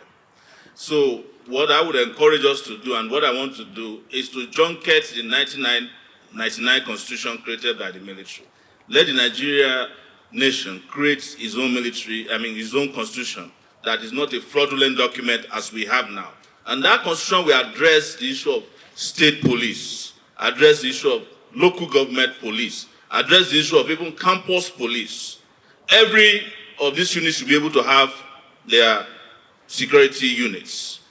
So what I would encourage us to do and what I want to do is to junket the 1999 constitution created by the military. Let the Nigeria nation create its own its own constitution that is not a fraudulent document as we have now. And that constitution will address the issue of state police, address the issue of local government police, address the issue of even campus police. Every of these units should be able to have their security units.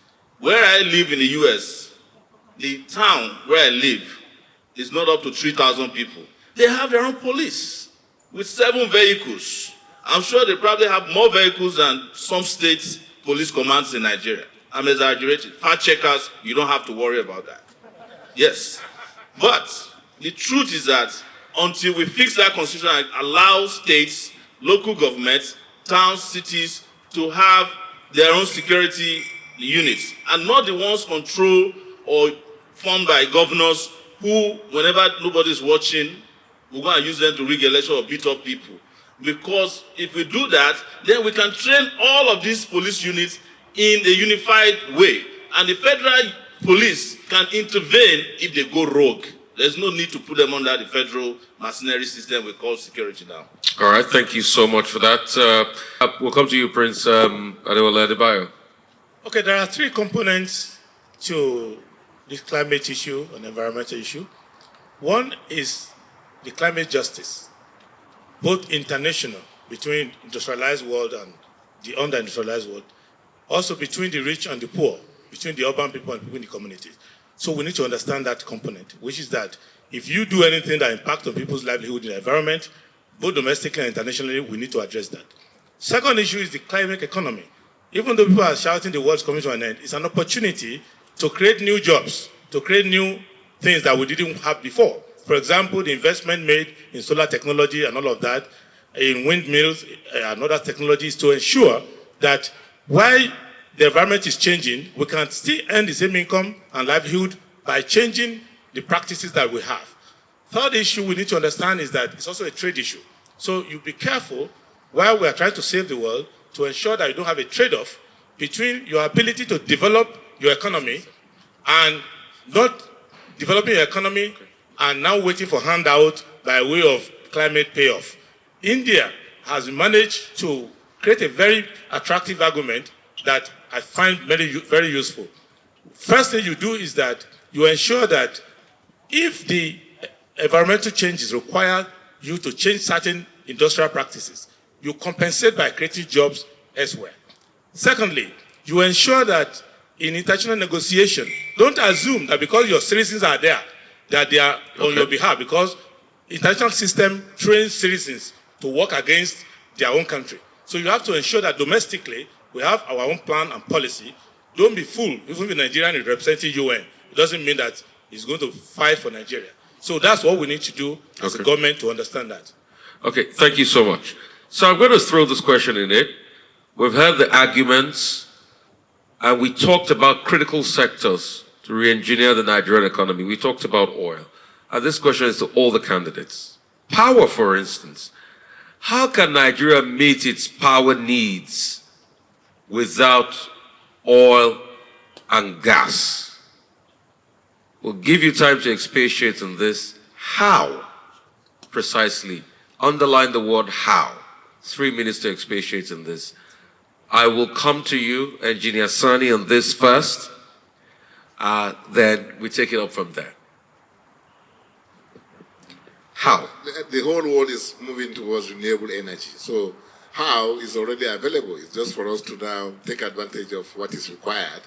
Where I live in the US, the town where I live is not up to 3,000 people. They have their own police with 7 vehicles. I'm sure they probably have more vehicles than some state police commands in Nigeria. I'm exaggerating. Fact checkers, you don't have to worry about that. Yes. But the truth is that until we fix that constitution and allow states, local governments, towns, cities to have their own security units and not the ones controlled or formed by governors who, whenever nobody's watching, we're going to use them to rig election or beat up people. Because if we do that, then we can train all of these police units in a unified way. And the federal police can intervene if they go rogue. There's no need to put them under the federal mercenary system we call security now. All right, thank you so much for that. We'll come to you, Prince Adewale Adebayo. Okay, there are 3 components to this climate issue and environmental issue. One is the climate justice, both international, between industrialized world and the under-industrialized world, also between the rich and the poor, between the urban people and people in the communities. So we need to understand that component, which is that if you do anything that impacts on people's livelihood in the environment, both domestically and internationally, we need to address that. Second issue is the climate economy. Even though people are shouting the world's coming to an end, it's an opportunity to create new jobs, to create new things that we didn't have before. For example, the investment made in solar technology and all of that, in windmills and other technologies to ensure that while the environment is changing, we can still earn the same income and livelihood by changing the practices that we have. Third issue we need to understand is that it's also a trade issue. So you be careful while we are trying to save the world to ensure that you don't have a trade-off between your ability to develop your economy and not developing your economy and now waiting for handout by way of climate payoff. India has managed to create a very attractive argument that I find very, very useful. First thing you do is that you ensure that if the environmental changes require you to change certain industrial practices, you compensate by creating jobs elsewhere. Secondly, you ensure that in international negotiation, don't assume that because your citizens are there, that they are on your behalf, because international system trains citizens to work against their own country. So you have to ensure that domestically, we have our own plan and policy. Don't be fooled. Even if Nigerian is representing UN, it doesn't mean that he's going to fight for Nigeria. So that's what we need to do as a government to understand that. Okay, thank you so much. So I'm going to throw this question in it. We've heard the arguments, and we talked about critical sectors to re-engineer the Nigerian economy. We talked about oil. this question is to all the candidates. Power, for instance. How can Nigeria meet its power needs without oil and gas? We'll give you time to expatiate on this. How, precisely? Underline the word how. 3 minutes to expatiate on this. I will come to you, Engineer Sani, on this first. Then we take it up from there. How? The whole world is moving towards renewable energy. So how is already available. It's just for us to now take advantage of what is required.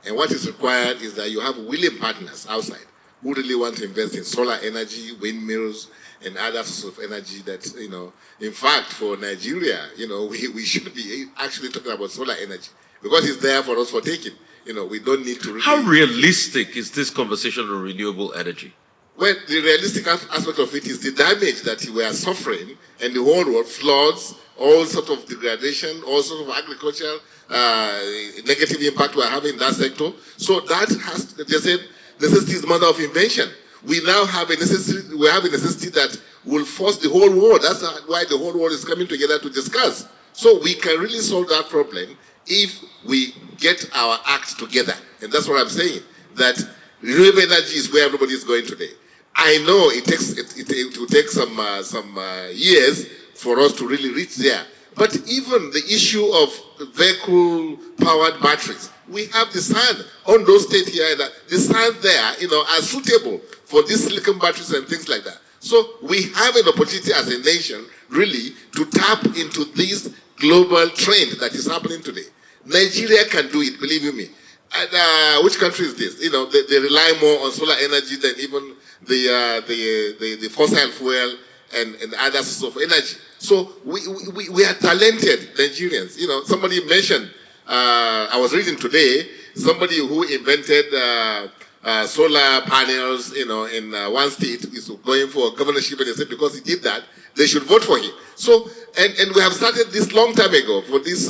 And what is required is that you have willing partners outside who really want to invest in solar energy, windmills, and other sources of energy that, in fact, for Nigeria, we should be actually talking about solar energy because it's there for us for taking. We don't need to... How realistic is this conversation on renewable energy? Well, the realistic aspect of it is the damage that we are suffering and the whole world, floods, all sort of degradation, all sort of agricultural negative impact we are having in that sector. So that has, they said, necessity is the mother of invention. We now have a necessity, that will force the whole world. That's why the whole world is coming together to discuss. So we can really solve that problem if we get our act together. And that's what I'm saying, that renewable energy is where everybody is going today. I know it will take some years for us to really reach there. But even the issue of vehicle-powered batteries, we have the sand on those states here. The sand there, are suitable for these silicon batteries and things like that. So we have an opportunity as a nation, really, to tap into this global trend that is happening today. Nigeria can do it, believe you me. And which country is this? They rely more on solar energy than even the fossil fuel and other sources of energy. So we are talented Nigerians. Somebody mentioned, I was reading today, somebody who invented solar panels, in one state is going for a governorship, and they said because he did that, they should vote for him. So, and we have started this long time ago for this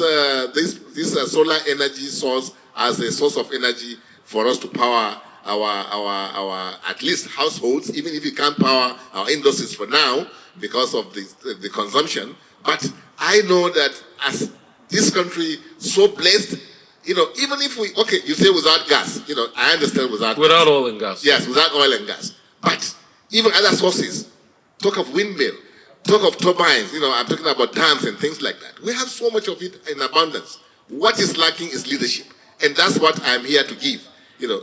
solar energy source as a source of energy for us to power our at least households, even if we can't power our industries for now because of the consumption. But I know that as this country so blessed, even if we, okay, you say without gas, I understand without gas. Oil and gas. Yes, without oil and gas. But even other sources, talk of windmill, talk of turbines, I'm talking about dams and things like that. We have so much of it in abundance. What is lacking is leadership. And that's what I'm here to give.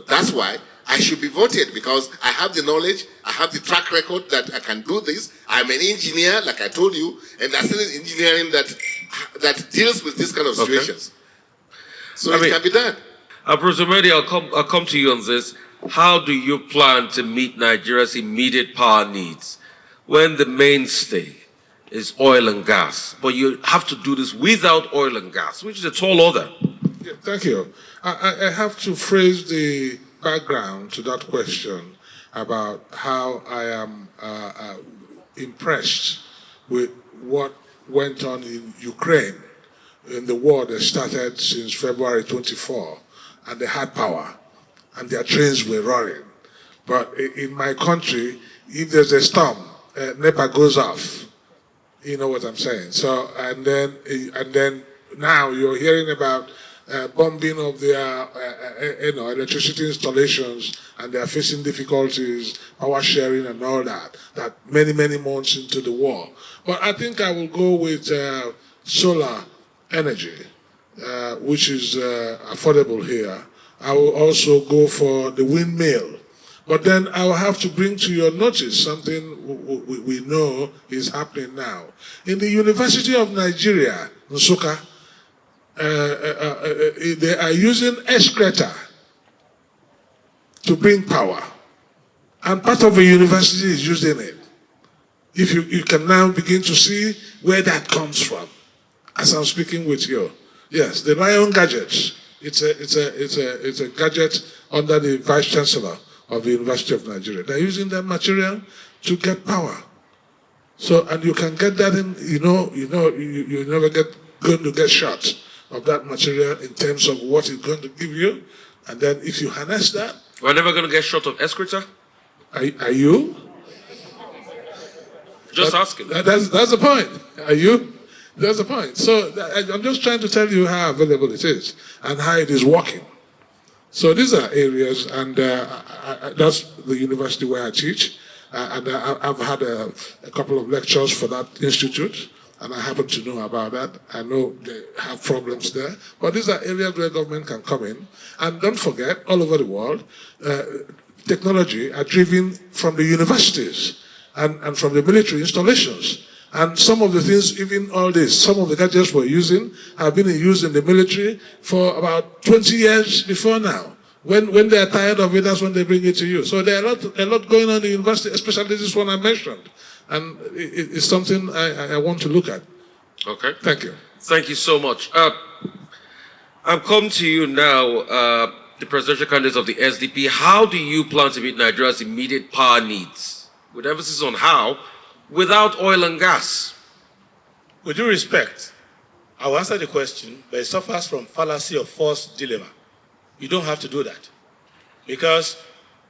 That's why I should be voted, because I have the knowledge, I have the track record that I can do this. I'm an engineer, like I told you, and I studied engineering that deals with this kind of situations. So it can be done. Prof. Umeadi, I'll come to you on this. How do you plan to meet Nigeria's immediate power needs when the mainstay is oil and gas? But you have to do this without oil and gas, which is a tall order. Yeah, thank you. I have to phrase the background to that question about how I am impressed with what went on in Ukraine in the war that started since February 24, and they had power, and their trains were running. But in my country, if there's a storm, NEPA goes off. You know what I'm saying? So, and then now you're hearing about bombing of their electricity installations, and they are facing difficulties, power sharing and all that many months into the war. But I think I will go with solar energy, which is affordable here. I will also go for the windmill. But then I will have to bring to your notice something we know is happening now. In the University of Nigeria, Nsukka, they are using excreta to bring power. And part of the university is using it. If you can now begin to see where that comes from, as I'm speaking with you. Yes, the Lion gadgets. It's a gadget under the Vice Chancellor of the University of Nigeria. They're using that material to get power. So, and you can get that in, you're never going to get shot of that material in terms of what it's going to give you. And then if you harness that. We're never going to get shot of excreta? Are you? Just asking. That's the point. Are you? That's the point. So I'm just trying to tell you how available it is and how it is working. So these are areas, and that's the university where I teach. And I've had a couple of lectures for that institute, and I happen to know about that. I know they have problems there. But these are areas where government can come in. And don't forget, all over the world, technology are driven from the universities and from the military installations. And some of the things, even all this, some of the gadgets we're using have been used in the military for about 20 years before now. When they're tired of it, that's when they bring it to you. So there are a lot going on in the university, especially this one I mentioned. And it's something I want to look at. Okay. Thank you. Thank you so much. I'm coming to you now, the presidential candidates of the SDP. How do you plan to meet Nigeria's immediate power needs? With emphasis on how, without oil and gas. With due respect, I will answer the question, but it suffers from fallacy of false dilemma. You don't have to do that. Because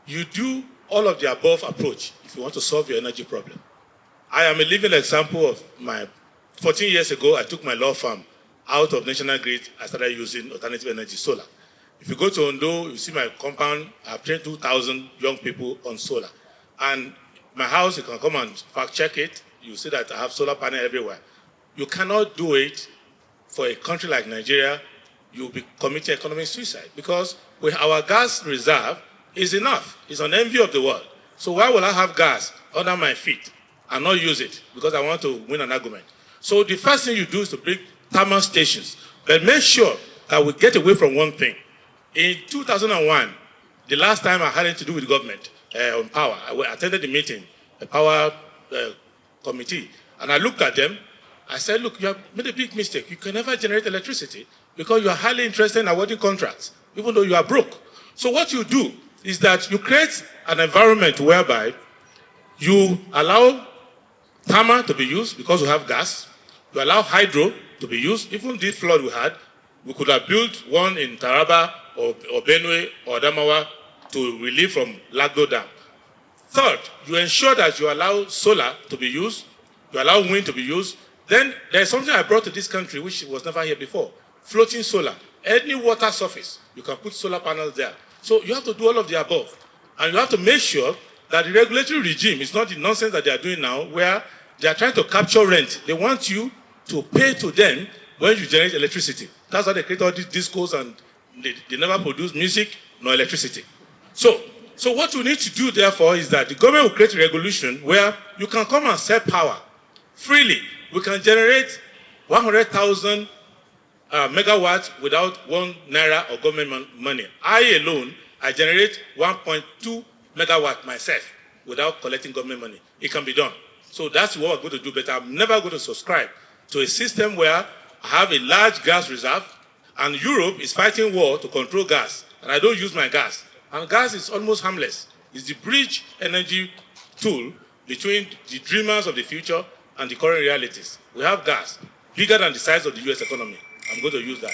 you do all of the above approach if you want to solve your energy problem. I am a living example of 14 years ago, I took my law firm out of national grid. I started using alternative energy, solar. If you go to Ondo, you see my compound, I've trained 2,000 young people on solar. And my house, you can come and fact check it. You see that I have solar panel everywhere. You cannot do it for a country like Nigeria. You'll be committing economic suicide because our gas reserve is enough. It's an envy of the world. So why will I have gas under my feet and not use it because I want to win an argument? So the first thing you do is to bring thermal stations, but make sure that we get away from one thing. In 2001, the last time I had anything to do with government on power, I attended the meeting, the power committee, and I looked at them. I said, look, you have made a big mistake. You can never generate electricity because you are highly interested in awarding contracts, even though you are broke. So what you do is that you create an environment whereby you allow thermal to be used because we have gas. You allow hydro to be used. Even this flood we had, we could have built one in Taraba or Benue or Adamawa to relieve from Lagdo Dam. Third, you ensure that you allow solar to be used, you allow wind to be used. Then there's something I brought to this country which was never here before, floating solar. Any water surface, you can put solar panels there. So you have to do all of the above. And you have to make sure that the regulatory regime is not the nonsense that they are doing now, where they are trying to capture rent. They want you to pay to them when you generate electricity. That's why they create all these discos and they never produce music nor electricity. So what you need to do, therefore, is that the government will create a regulation where you can come and sell power freely. We can generate 100,000 megawatts without 1 naira of government money. I alone, I generate 1.2 megawatt myself without collecting government money. It can be done. So that's what we're going to do, but I'm never going to subscribe to a system where I have a large gas reserve and Europe is fighting war to control gas, and I don't use my gas. And gas is almost harmless. It's the bridge energy tool between the dreamers of the future and the current realities. We have gas, bigger than the size of the US economy. I'm going to use that.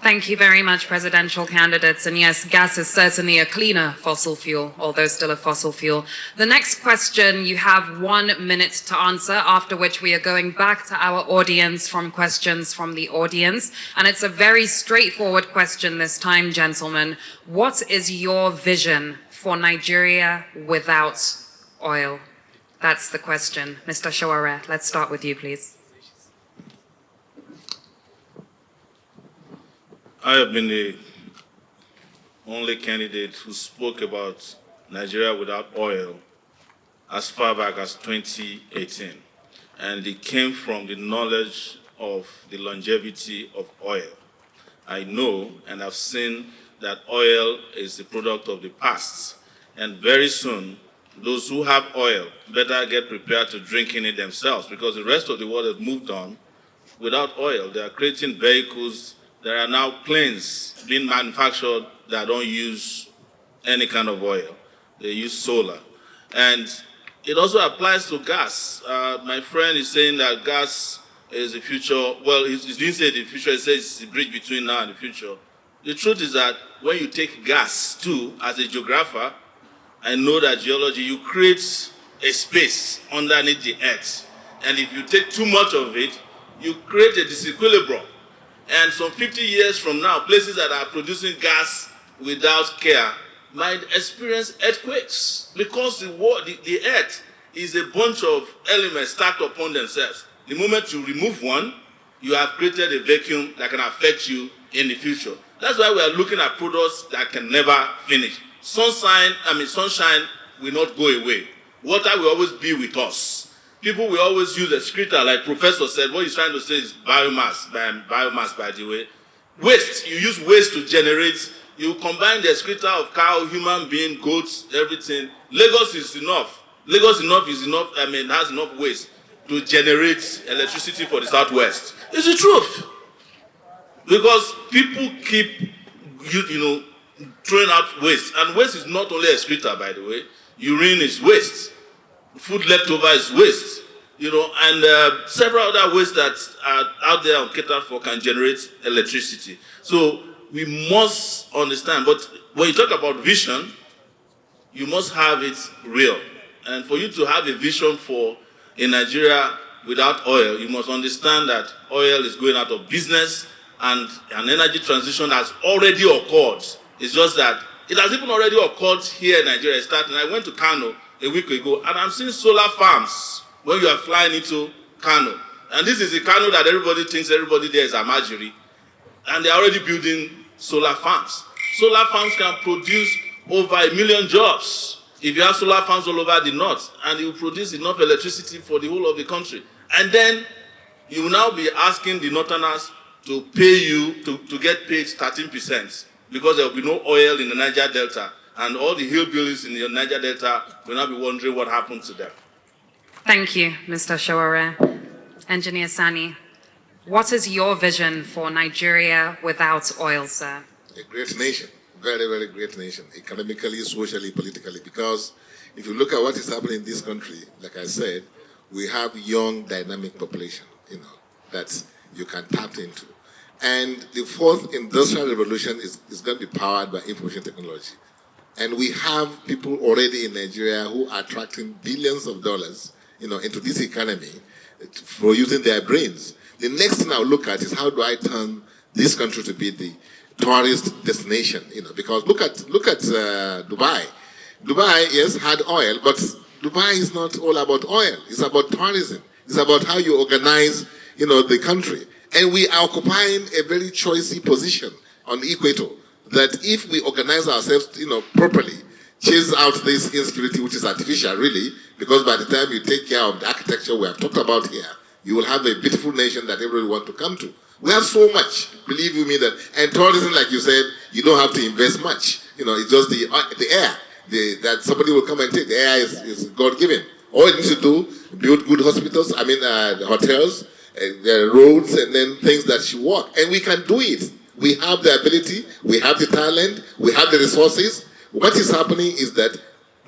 Thank you very much, presidential candidates. And yes, gas is certainly a cleaner fossil fuel, although still a fossil fuel. The next question, you have 1 minute to answer, after which we are going back to our audience from questions from the audience. And it's a very straightforward question this time, gentlemen. What is your vision for Nigeria without oil? That's the question. Mr. Sowore, let's start with you, please. I have been the only candidate who spoke about Nigeria without oil as far back as 2018. And it came from the knowledge of the longevity of oil. I know and I've seen that oil is the product of the past. And very soon, those who have oil better get prepared to drink in it themselves, because the rest of the world has moved on without oil. They are creating vehicles. There are now planes being manufactured that don't use any kind of oil. They use solar. And it also applies to gas. My friend is saying that gas is the future. Well, he didn't say the future. He says it's the bridge between now and the future. The truth is that when you take gas too, as a geographer, I know that geology, you create a space underneath the earth. And if you take too much of it, you create a disequilibrium. And some 50 years from now, places that are producing gas without care might experience earthquakes because the earth is a bunch of elements stacked upon themselves. The moment you remove one, you have created a vacuum that can affect you in the future. That's why we are looking at products that can never finish. Sunshine will not go away. Water will always be with us. People will always use excreta, like Professor said. What he's trying to say is biomass, by the way. Waste, you use waste to generate. You combine the excreta of cow, human being, goats, everything. Lagos is enough. Has enough waste to generate electricity for the Southwest. It's the truth. Because people keep, throwing out waste. And waste is not only excreta, by the way. Urine is waste. Food leftover is waste. And several other wastes that are out there and catered for can generate electricity. So we must understand. But when you talk about vision, you must have it real. And for you to have a vision for a Nigeria without oil, you must understand that oil is going out of business and an energy transition has already occurred. It's just that it has even already occurred here in Nigeria. I went to Kano a week ago and I'm seeing solar farms when you are flying into Kano. And this is the Kano that everybody thinks everybody there is a Amajiri. And they're already building solar farms. Solar farms can produce over 1 million jobs if you have solar farms all over the north, and it will produce enough electricity for the whole of the country. And then you will now be asking the northerners to pay you, to get paid 13%, because there will be no oil in the Niger Delta, and all the hillbillies in the Niger Delta will now be wondering what happened to them. Thank you, Mr. Sowore. Engineer Sani, what is your vision for Nigeria without oil, sir? A great nation, very, very great nation, economically, socially, politically, because if you look at what is happening in this country, like I said, we have young, dynamic population, that you can tap into. And the fourth industrial revolution is going to be powered by information technology. And we have people already in Nigeria who are attracting billions of dollars, into this economy for using their brains. The next thing I'll look at is how do I turn this country to be the tourist destination, because look at Dubai. Dubai, yes, had oil, but Dubai is not all about oil. It's about tourism. It's about how you organize, the country. And we are occupying a very choicy position on the equator that if we organize ourselves, properly, chase out this insecurity, which is artificial, really, because by the time you take care of the architecture we have talked about here, you will have a beautiful nation that everybody wants to come to. We have so much, believe you me, and tourism, like you said, you don't have to invest much. It's just the air that somebody will come and take. The air is God-given. All it needs to do, build good hospitals, hotels, the roads, and then things that should work. And we can do it. We have the ability, we have the talent, we have the resources. What is happening is that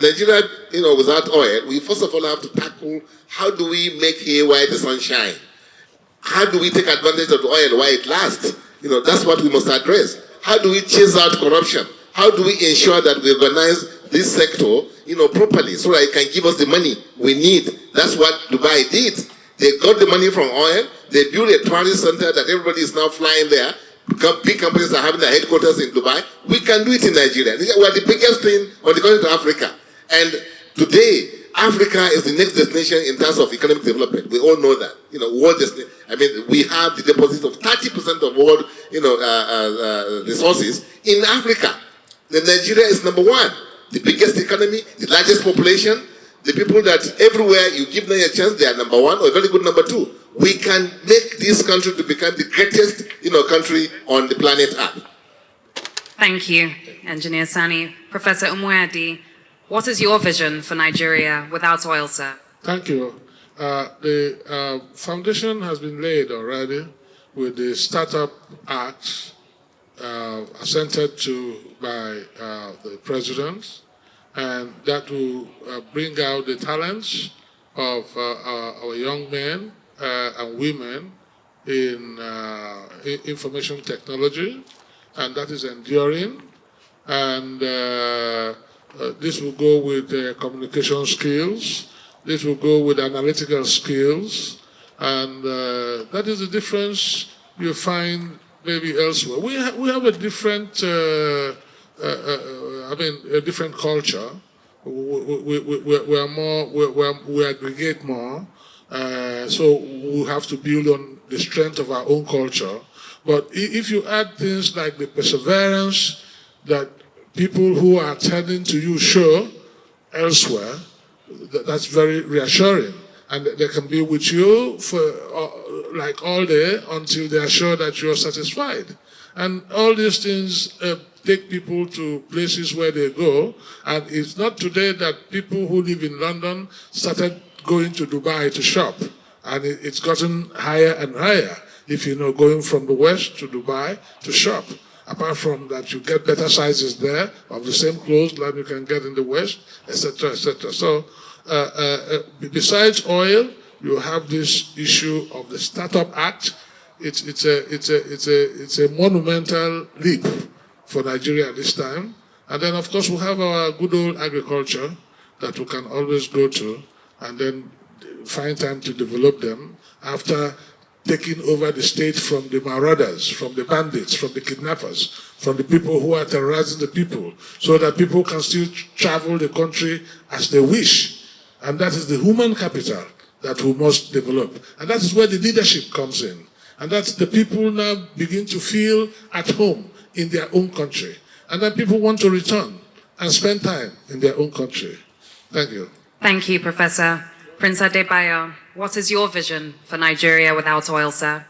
Nigeria, without oil, we first of all have to tackle how do we make hay while the sun shines? How do we take advantage of the oil while it lasts? That's what we must address. How do we chase out corruption? How do we ensure that we organize this sector, properly so that it can give us the money we need? That's what Dubai did. They got the money from oil. They built a tourist center that everybody is now flying there. Big companies are having their headquarters in Dubai. We can do it in Nigeria. We are the biggest thing on the continent of Africa. And today, Africa is the next destination in terms of economic development. We all know that. World destination. We have the deposit of 30% of world, resources in Africa. Then Nigeria is number one. The biggest economy, the largest population, the people that everywhere you give them a chance, they are number one or a very good number two. We can make this country to become the greatest, country on the planet Earth. Thank you, Engineer Sani. Professor Umeadi, what is your vision for Nigeria without oil, sir? Thank you. The foundation has been laid already with the Startup Act assented to by the President, and that will bring out the talents of our young men and women in information technology, and that is enduring. And this will go with communication skills This will go with analytical skills, and that is the difference you find maybe elsewhere. We have a different, a different culture. We are more, we aggregate more, so we have to build on the strength of our own culture. But if you add things like the perseverance that people who are turning to you show elsewhere, that's very reassuring. And they can be with you for like all day until they are sure that you're satisfied. And all these things take people to places where they go. And it's not today that people who live in London started going to Dubai to shop. And it's gotten higher and higher. If you know, going from the West to Dubai to shop. Apart from that, you get better sizes there of the same clothes that you can get in the West, etc., etc. So, besides oil, you have this issue of the Startup Act. It's a monumental leap for Nigeria at this time. And then, of course, we have our good old agriculture that we can always go to, and then find time to develop them after taking over the state from the marauders, from the bandits, from the kidnappers, from the people who are terrorizing the people, so that people can still travel the country as they wish. And that is the human capital that we must develop. And that is where the leadership comes in. And that's the people now begin to feel at home in their own country. And then people want to return and spend time in their own country. Thank you. Thank you, Professor. Prince Adebayo, what is your vision for Nigeria without oil, sir?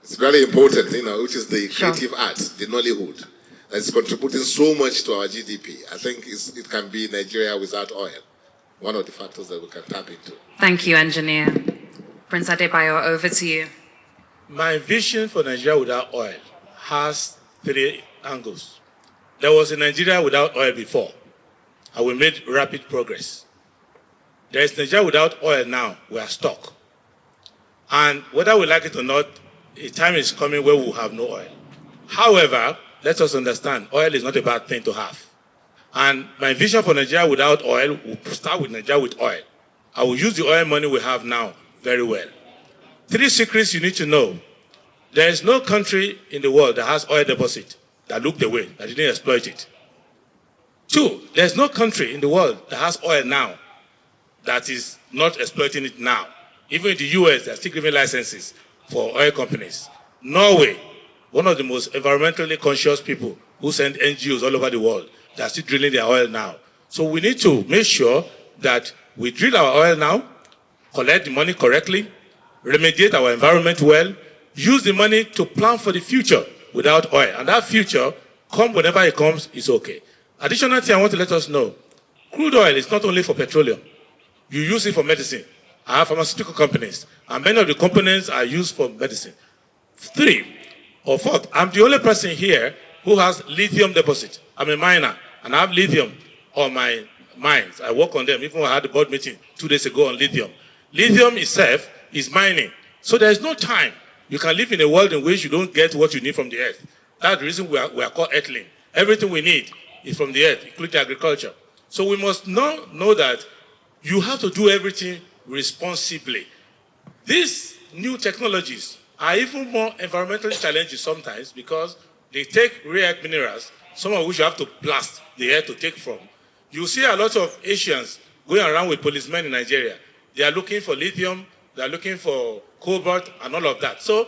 It's very important, which is the creative arts, the Nollywood, that's contributing so much to our GDP. I think it can be Nigeria without oil, one of the factors that we can tap into. Thank you, Engineer. Prince Adebayo, over to you. My vision for Nigeria without oil has 3 angles. There was a Nigeria without oil before, and we made rapid progress. There is Nigeria without oil now. We are stuck. And whether we like it or not, a time is coming where we will have no oil. However, let us understand, oil is not a bad thing to have. And my vision for Nigeria without oil will start with Nigeria with oil. I will use the oil money we have now very well. 3 secrets you need to know. There is no country in the world that has oil deposit that looked away, that didn't exploit it. 2, there's no country in the world that has oil now that is not exploiting it now. Even in the US, they're still giving licenses for oil companies. Norway, one of the most environmentally conscious people who send NGOs all over the world, they're still drilling their oil now. So we need to make sure that we drill our oil now, collect the money correctly, remediate our environment well, use the money to plan for the future without oil. And that future, come whenever it comes, is okay. Additional thing I want to let us know, crude oil is not only for petroleum. You use it for medicine. I have pharmaceutical companies, and many of the components are used for medicine. 3 or 4, I'm the only person here who has lithium deposit. I'm a miner, and I have lithium on my mines. I work on them, even I had a board meeting 2 days ago on lithium. Lithium itself is mining. So there is no time. You can live in a world in which you don't get what you need from the earth. That's the reason we are called earthling. Everything we need is from the earth, including agriculture. So we must know that you have to do everything responsibly. These new technologies are even more environmentally challenging sometimes because they take rare earth minerals, some of which you have to blast the air to take from. You see a lot of Asians going around with policemen in Nigeria. They are looking for lithium, they are looking for cobalt and all of that. So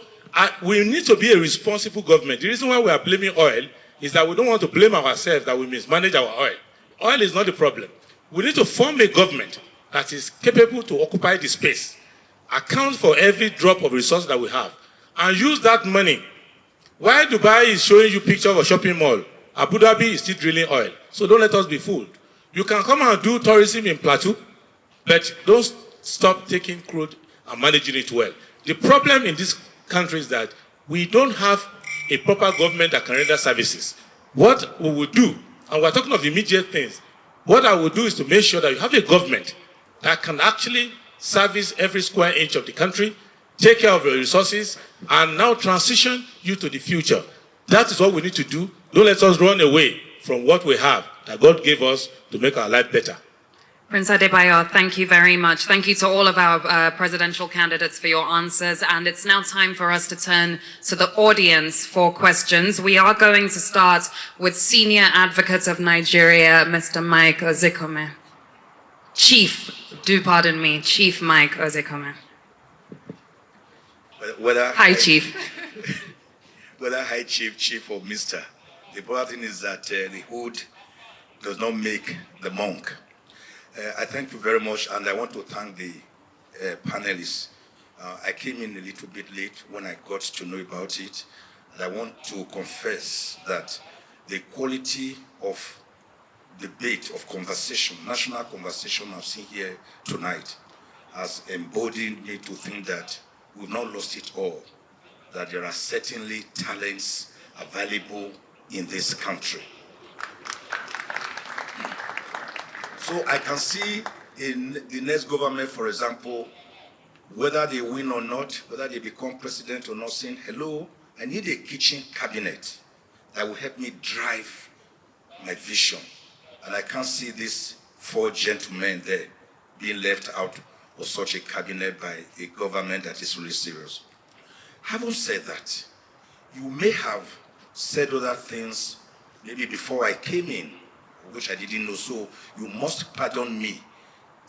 we need to be a responsible government. The reason why we are blaming oil is that we don't want to blame ourselves that we mismanage our oil. Oil is not the problem. We need to form a government that is capable to occupy the space, account for every drop of resource that we have, and use that money. While Dubai is showing you pictures of a shopping mall, Abu Dhabi is still drilling oil. So don't let us be fooled. You can come and do tourism in Plateau, but don't stop taking crude and managing it well. The problem in this country is that we don't have a proper government that can render services. What we will do, and we're talking of immediate things, what I will do is to make sure that you have a government that can actually service every square inch of the country, take care of your resources, and now transition you to the future. That is what we need to do. Don't let us run away from what we have that God gave us to make our life better. Prince Adebayo, thank you very much. Thank you to all of our presidential candidates for your answers. And it's now time for us to turn to the audience for questions. We are going to start with Senior Advocate of Nigeria, Mr. Mike Ozekome. Chief, do pardon me, Chief Mike Ozekome. Hi, Chief. Whether High Chief, Chief, or Mr., the important thing is that the hood does not make the monk. I thank you very much, and I want to thank the panelists. I came in a little bit late when I got to know about it, and I want to confess that the quality of debate, of conversation, national conversation I've seen here tonight has emboldened me to think that we've not lost it all, that there are certainly talents available in this country. So I can see in the next government, for example, whether they win or not, whether they become president or not, saying, hello, I need a kitchen cabinet that will help me drive my vision. And I can't see these 4 gentlemen there being left out of such a cabinet by a government that is really serious. Having said that, you may have said other things maybe before I came in, which I didn't know, so you must pardon me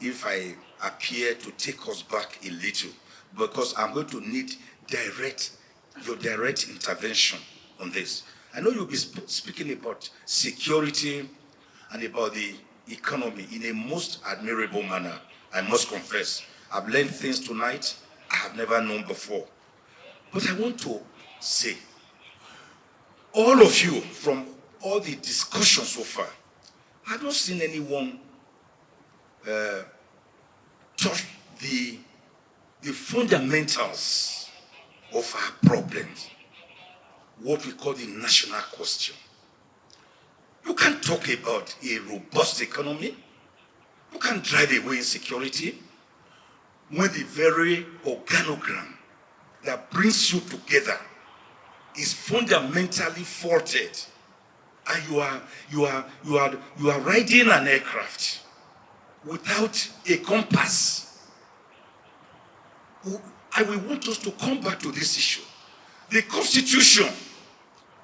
if I appear to take us back a little, because I'm going to need your direct intervention on this. I know you'll be speaking about security and about the economy in a most admirable manner, I must confess. I've learned things tonight I have never known before. But I want to say, all of you, from all the discussion so far, I've not seen anyone touch the fundamentals of our problems, what we call the national question. You can't talk about a robust economy. You can't drive away insecurity when the very organogram that brings you together is fundamentally faulted, and you are riding an aircraft without a compass. I will want us to come back to this issue. The Constitution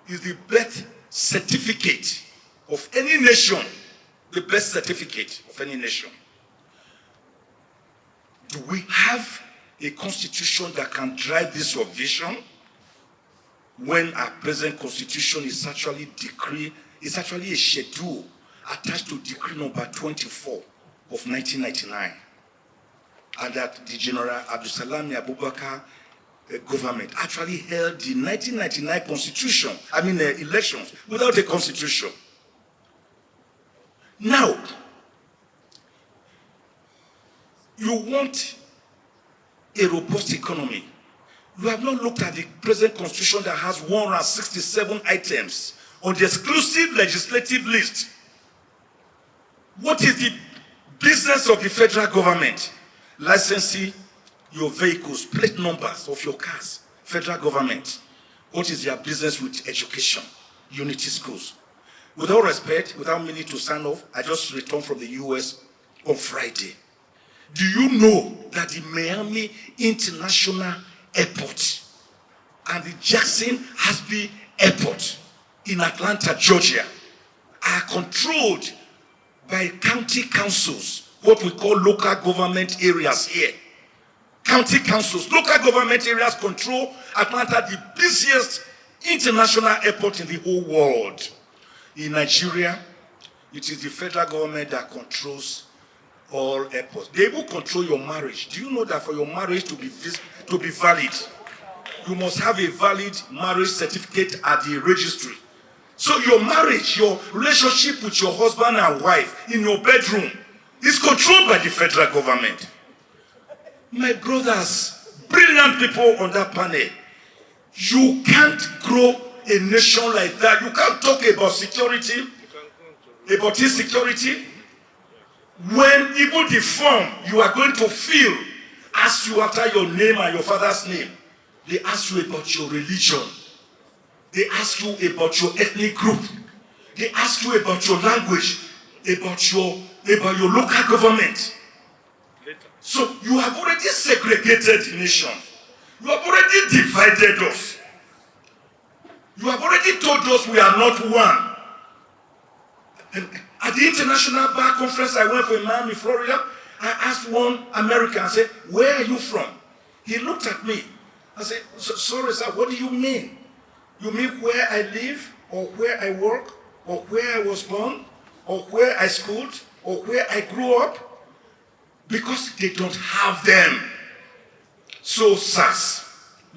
is the birth certificate of any nation, the birth certificate of any nation. Do we have a constitution that can drive this vision when our present constitution is actually a schedule attached to decree number 24 of 1999, and that the General Abdulsalami Abubakar government actually held the 1999 constitution, elections without a constitution. Now, you want a robust economy. You have not looked at the present constitution that has 167 items on the exclusive legislative list. What is the business of the federal government? Licensing your vehicles, plate numbers of your cars, federal government. What is their business with education, unity schools? With all respect, without meaning to sign off, I just returned from the US on Friday. Do you know that the Miami International Airport and the Jackson Hasby Airport in Atlanta, Georgia, are controlled by county councils, what we call local government areas here? County councils, local government areas control Atlanta, the busiest international airport in the whole world. In Nigeria, it is the federal government that controls all airports. They will control your marriage. Do you know that for your marriage to be valid, you must have a valid marriage certificate at the registry? So your marriage, your relationship with your husband and wife in your bedroom is controlled by the federal government. My brothers, brilliant people on that panel, you can't grow a nation like that. You can't talk about security, about insecurity, when even the form you are going to fill asks you after your name and your father's name. They ask you about your religion. They ask you about your ethnic group. They ask you about your language, about your about your local government. So you have already segregated the nation. You have already divided us. You have already told us we are not one. And at the International Bar Conference I went for in Miami, Florida, I asked one American, I said, where are you from? He looked at me. I said, sorry sir, what do you mean? You mean where I live, or where I work, or where I was born, or where I schooled, or where I grew up? Because they don't have them. So, sirs,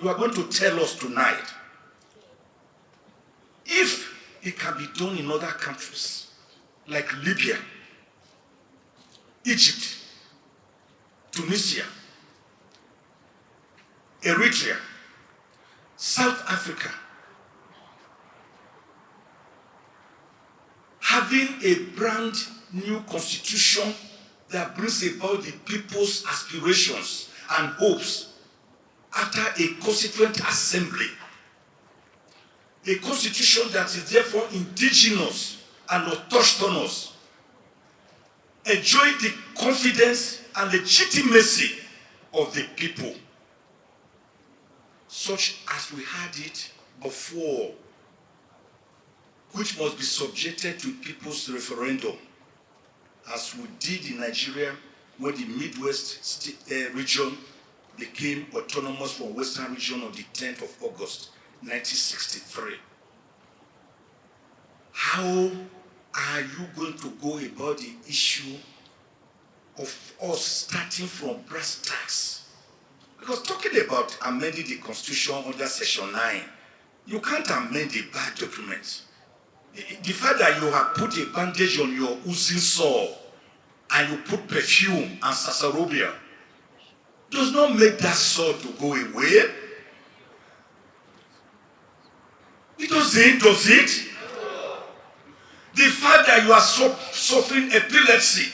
you are going to tell us tonight, if it can be done in other countries, like Libya, Egypt, Tunisia, Eritrea, South Africa, having a brand new constitution that brings about the people's aspirations and hopes after a constituent assembly. A constitution that is therefore indigenous and autochthonous, enjoying the confidence and legitimacy of the people, such as we had it before, which must be subjected to people's referendum, as we did in Nigeria when the Midwest region became autonomous from Western region on the 10th of August, 1963. How are you going to go about the issue of us starting from brass tacks? Because talking about amending the Constitution under Section 9, you can't amend a bad document. The fact that you have put a bandage on your oozing sore and you put perfume and sarsaparilla does not make that sore to go away. It doesn't, does it? The fact that you are suffering epilepsy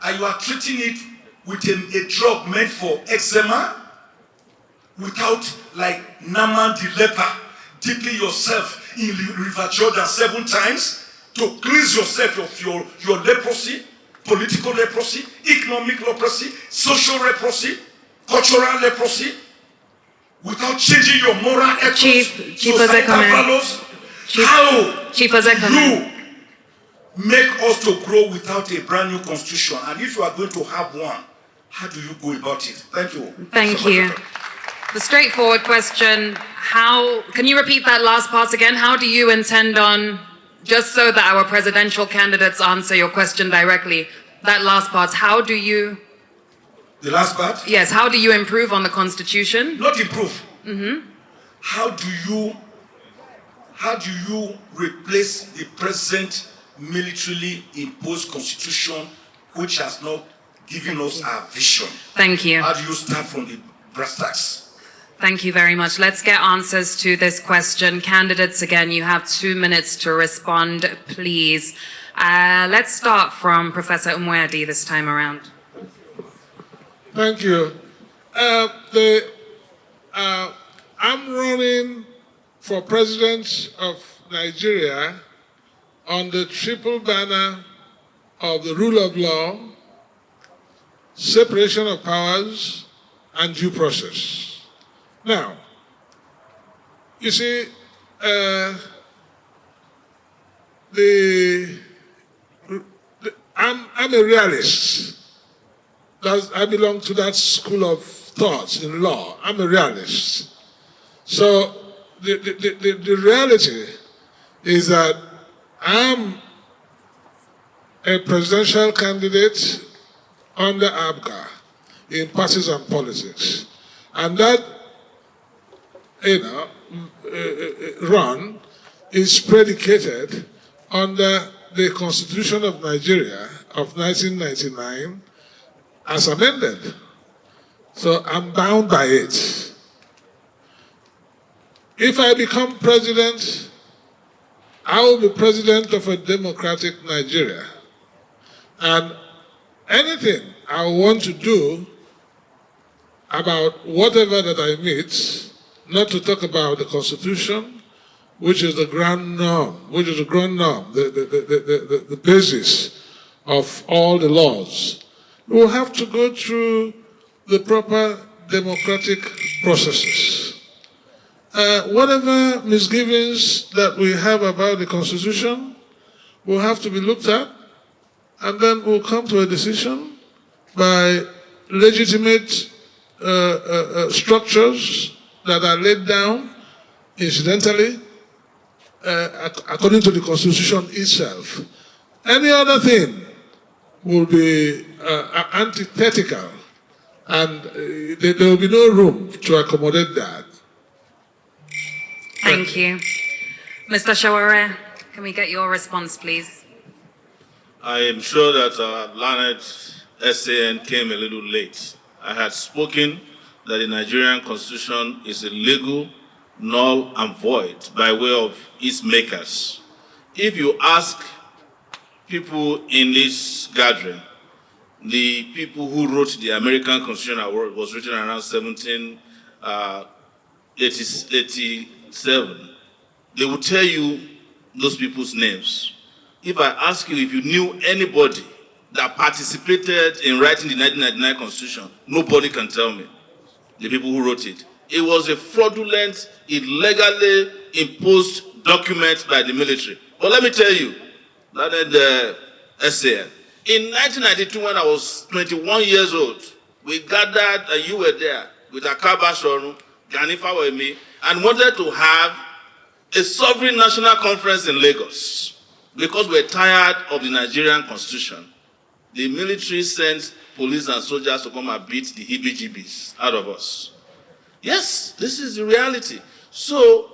and you are treating it with a drug meant for eczema without, like Naaman the leper, dipping yourself in River Jordan 7 times to cleanse yourself of your leprosy, political leprosy, economic leprosy, social leprosy, cultural leprosy, without changing your moral ethics, Chief societal values. How Chief you make us to grow without a brand new constitution? And if you are going to have one, how do you go about it? Thank you. Thank you. The straightforward question, can you repeat that last part again? How do you intend on, just so that our presidential candidates answer your question directly, that last part, how do you... The last part? Yes, how do you improve on the Constitution? Not improve. Mm-hmm. How do you replace the present militarily imposed constitution which has not given us our vision? Thank you. How do you start from the brass tacks? Thank you very much. Let's get answers to this question. Candidates, again, you have 2 minutes to respond, please. Let's start from Professor Umeadi this time around. Thank you. I'm running for president of Nigeria on the triple banner of the rule of law, separation of powers, and due process. Now, you see, I'm a realist. I belong to that school of thoughts in law. I'm a realist. So the reality is that I'm a presidential candidate under ABGA in partisan politics. And that, run is predicated under the Constitution of Nigeria of 1999 as amended. So I'm bound by it. If I become president, I will be president of a democratic Nigeria. And anything I want to do about whatever that I meet, not to talk about the Constitution, which is the grand norm, the basis of all the laws. We will have to go through the proper democratic processes. Whatever misgivings that we have about the Constitution will have to be looked at, and then we'll come to a decision by legitimate structures that are laid down incidentally according to the Constitution itself. Any other thing will be antithetical, and there will be no room to accommodate that. Thank you. Mr. Sowore, can we get your response, please? I am sure that our learned SAN came a little late. I had spoken that the Nigerian Constitution is illegal, null and void by way of its makers. If you ask people in this gathering, the people who wrote the American Constitution was written around 1787. They will tell you those people's names. If I ask you if you knew anybody that participated in writing the 1999 Constitution, nobody can tell me. The people who wrote it. It was a fraudulent, illegally imposed document by the military. But let me tell you, that the SAN. In 1992, when I was 21 years old, we gathered, and you were there, with Akaba Shoru, Ganifa Wemi, and wanted to have a sovereign national conference in Lagos because we're tired of the Nigerian Constitution. The military sent police and soldiers to come and beat the heebie-jeebies out of us. Yes, this is the reality. So,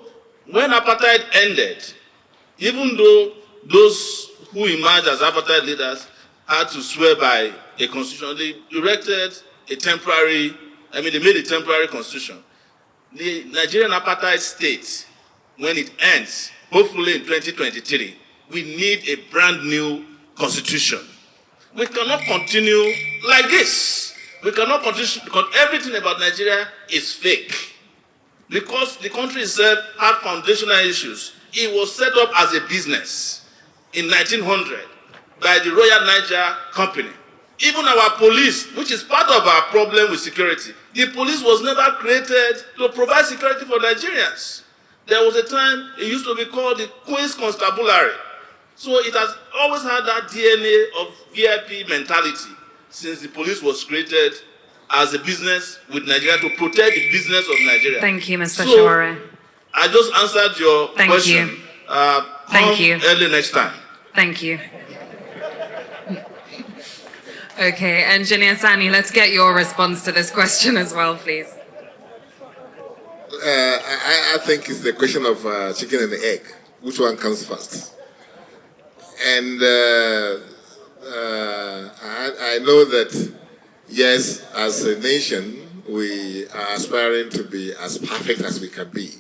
when apartheid ended, even though those who emerged as apartheid leaders had to swear by a constitution, they erected a temporary, they made a temporary constitution. The Nigerian apartheid state, when it ends, hopefully in 2023, we need a brand new constitution. We cannot continue like this. We cannot continue because everything about Nigeria is fake. Because the country itself had foundational issues. It was set up as a business in 1900 by the Royal Niger Company. Even our police, which is part of our problem with security, the police was never created to provide security for Nigerians. There was a time it used to be called the Queen's Constabulary. So it has always had that DNA of VIP mentality since the police was created as a business with Nigeria to protect the business of Nigeria. Thank you, Mr. Sowore. I just answered your question. You. Thank you. Early next time. Thank you. Okay, Engineer Sani, let's get your response to this question as well, please. I think it's the question of chicken and the egg. Which one comes first? And I know that, yes, as a nation, we are aspiring to be as perfect as we can be.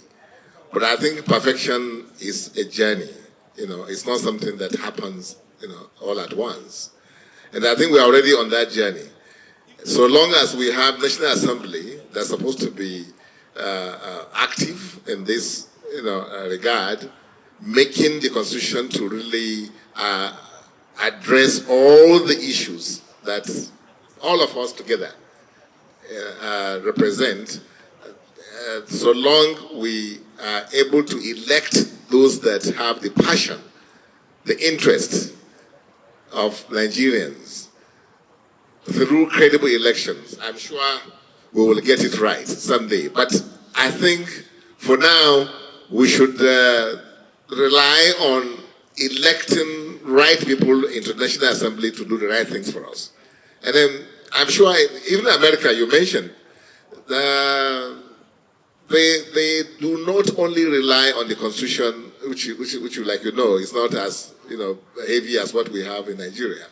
But I think perfection is a journey. It's not something that happens, all at once. And I think we're already on that journey. So long as we have National Assembly that's supposed to be active in this regard, making the Constitution to really address all the issues that all of us together represent, so long we are able to elect those that have the passion, the interest of Nigerians through credible elections. I'm sure we will get it right someday. But I think for now, we should rely on electing right people into the National Assembly to do the right things for us. And then I'm sure, even America, you mentioned, they do not only rely on the Constitution, which is not as heavy as what we have in Nigeria.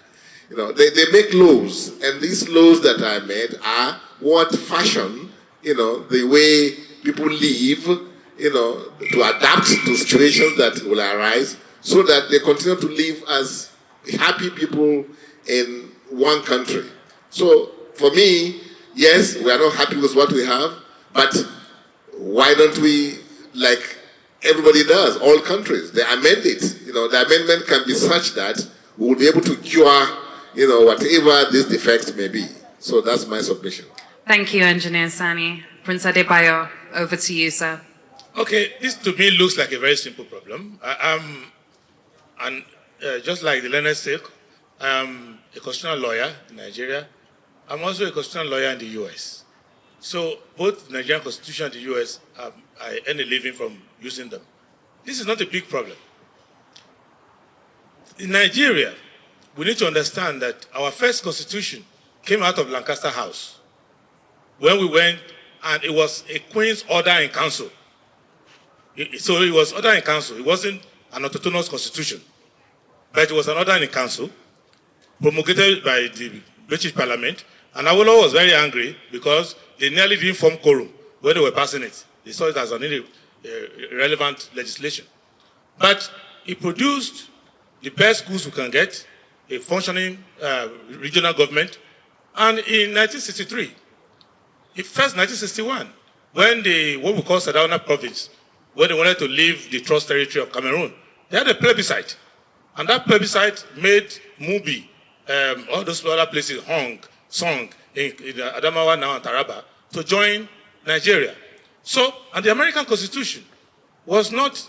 They make laws, and these laws that are made are what fashion, the way people live, to adapt to situations that will arise, so that they continue to live as happy people in one country. So for me, yes, we are not happy with what we have, but why don't we, like everybody does, all countries, they amend it. The amendment can be such that we will be able to cure whatever these defects may be. So that's my submission. Thank you, Engineer Sani. Prince Adebayo, over to you, sir. Okay, this to me looks like a very simple problem. Just like the learned said, I'm a constitutional lawyer in Nigeria. I'm also a constitutional lawyer in the US. So both the Nigerian Constitution and the US, I earn a living from using them. This is not a big problem. In Nigeria, we need to understand that our first constitution came out of Lancaster House when we went, and it was a Queen's order in council. So it was order in council. It wasn't an autonomous constitution, but it was an order in council promulgated by the British Parliament. And Awolowo was very angry because they nearly didn't form quorum when they were passing it. They saw it as an irrelevant legislation. But it produced the best schools we can get, a functioning regional government. And in 1963, first 1961, when what we call Sadauna province, when they wanted to leave the Trust Territory of Cameroon, they had a plebiscite. And that plebiscite made Mubi, all those other places, song in Adamawa now and Taraba, to join Nigeria. So, and the American Constitution was not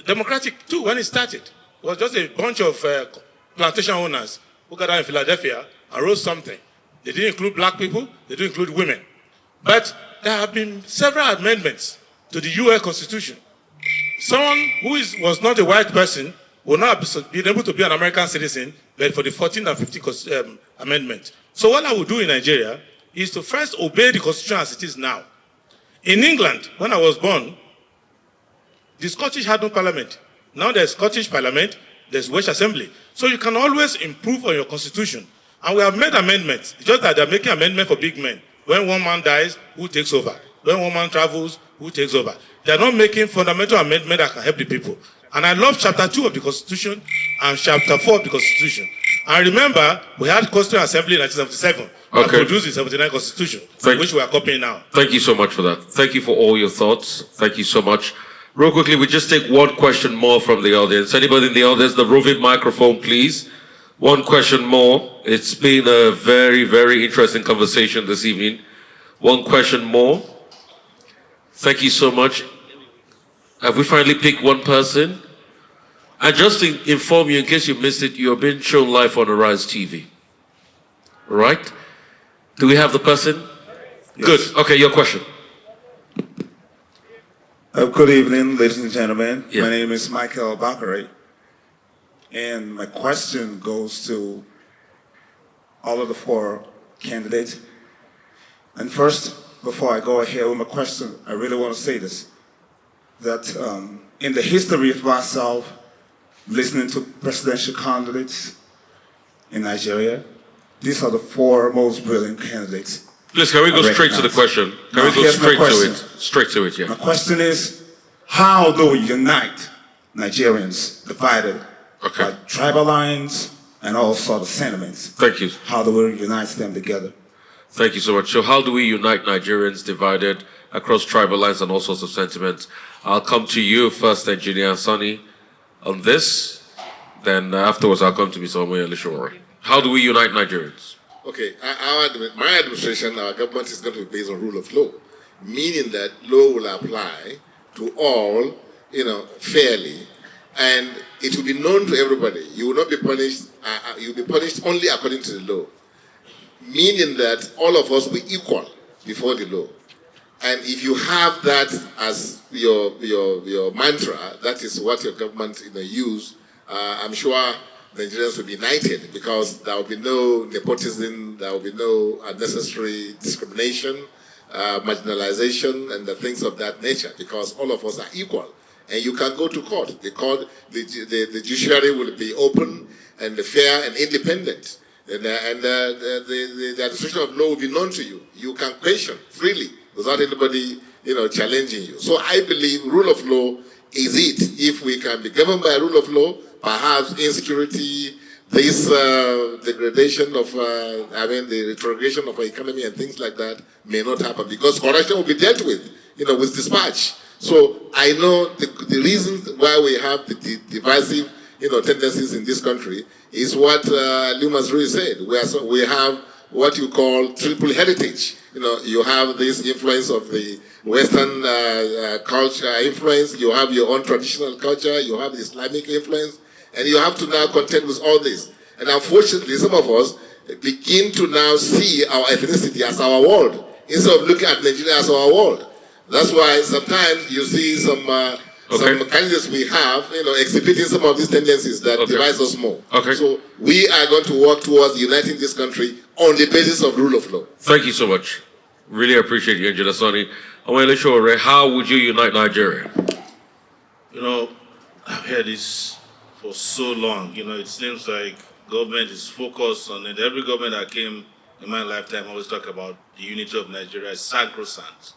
democratic too when it started. It was just a bunch of plantation owners who got out in Philadelphia and wrote something. They didn't include black people, they didn't include women. But there have been several amendments to the US Constitution. Someone who was not a white person will not be able to be an American citizen, but for the 14th and 15th Amendment. So what I would do in Nigeria is to first obey the Constitution as it is now. In England, when I was born, the Scottish had no parliament. Now there's Scottish Parliament, there's Welsh Assembly. So you can always improve on your Constitution. And we have made amendments. It's just that they're making amendments for big men. When one man dies, who takes over? When one man travels, who takes over? They're not making fundamental amendments that can help the people. And I love Chapter 2 of the Constitution and Chapter 4 of the Constitution. And remember, we had Constitutional Assembly in 1977 that produced the 79 Constitution, which we are copying now. Thank you so much for that. Thank you for all your thoughts. Thank you so much. Real quickly, we just take one question more from the audience. Anybody in the audience, the roving microphone, please. One question more. It's been a very, very interesting conversation this evening. One question more. Thank you so much. Have we finally picked one person? And just to inform you, in case you missed it, you're being shown live on Arise TV. Right? Do we have the person? Yes. Good. Okay, your question. Good evening, ladies and gentlemen. Yeah. My name is Michael Bakare. And my question goes to all of the four candidates. And first, before I go ahead with my question, I really want to say this, that in the history of myself, listening to presidential candidates in Nigeria, these are the four most brilliant candidates. Please, can we go straight to the question? Can we go straight to it? Straight to it, yeah. My question is, how do we unite Nigerians divided by tribal lines and all sorts of sentiments? Thank you. How do we unite them together? Thank you so much. So how do we unite Nigerians divided across tribal lines and all sorts of sentiments? I'll come to you first, Engineer Sani, on this. Then afterwards, I'll come to Mr. Omoyele Sowore. How do we unite Nigerians? Okay, my administration, our government is going to be based on rule of law, meaning that law will apply to all, fairly, and it will be known to everybody. You will not be punished, you will be punished only according to the law, meaning that all of us will be equal before the law. And if you have that as your mantra, that is what your government use, I'm sure Nigerians will be united, because there will be no nepotism, there will be no unnecessary discrimination, marginalization, and the things of that nature, because all of us are equal. And you can go to court. The judiciary will be open and fair and independent. And the administration of law will be known to you. You can question freely without anybody challenging you. So I believe rule of law is it. If we can be governed by rule of law, perhaps insecurity, this degradation of, the retrogression of our economy and things like that may not happen, because corruption will be dealt with, with dispatch. So I know the reasons why we have the divisive tendencies in this country is what Lumas Rui said. We have what you call triple heritage. You have this influence of the Western culture influence, you have your own traditional culture, you have the Islamic influence, and you have to now contend with all this. And unfortunately, some of us begin to now see our ethnicity as our world, instead of looking at Nigeria as our world. That's why sometimes you see some candidates we have, exhibiting some of these tendencies that divide us more. So we are going to work towards uniting this country on the basis of rule of law. Thank you so much. Really appreciate you, Engineer Sani. Omoyele Sowore, how would you unite Nigeria? I've heard this for so long. It seems like government is focused on it. Every government that came in my lifetime always talk about the unity of Nigeria is sacrosanct.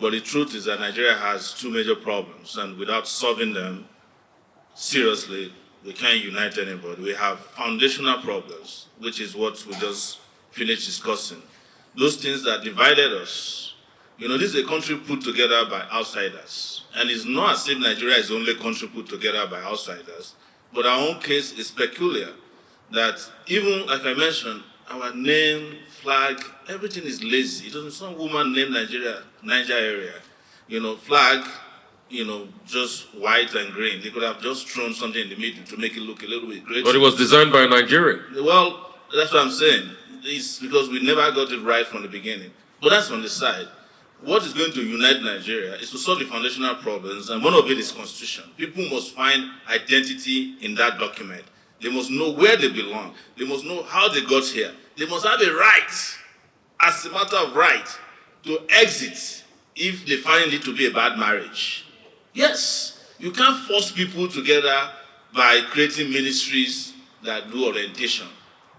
But the truth is that Nigeria has two major problems, and without solving them seriously, we can't unite anybody. We have foundational problems, which is what we just finished discussing. Those things that divided us. This is a country put together by outsiders. And it's not as if Nigeria is the only country put together by outsiders. But our own case is peculiar. That even, like I mentioned, our name, flag, everything is lazy. It's not woman named Niger area. Flag, just white and green. They could have just thrown something in the middle to make it look a little bit great. But it was designed by a Nigerian. Well, that's what I'm saying. It's because we never got it right from the beginning. But that's on the side. What is going to unite Nigeria is to solve the foundational problems, and one of it is constitution. People must find identity in that document. They must know where they belong. They must know how they got here. They must have a right, as a matter of right, to exit if they find it to be a bad marriage. Yes, you can't force people together by creating ministries that do orientation.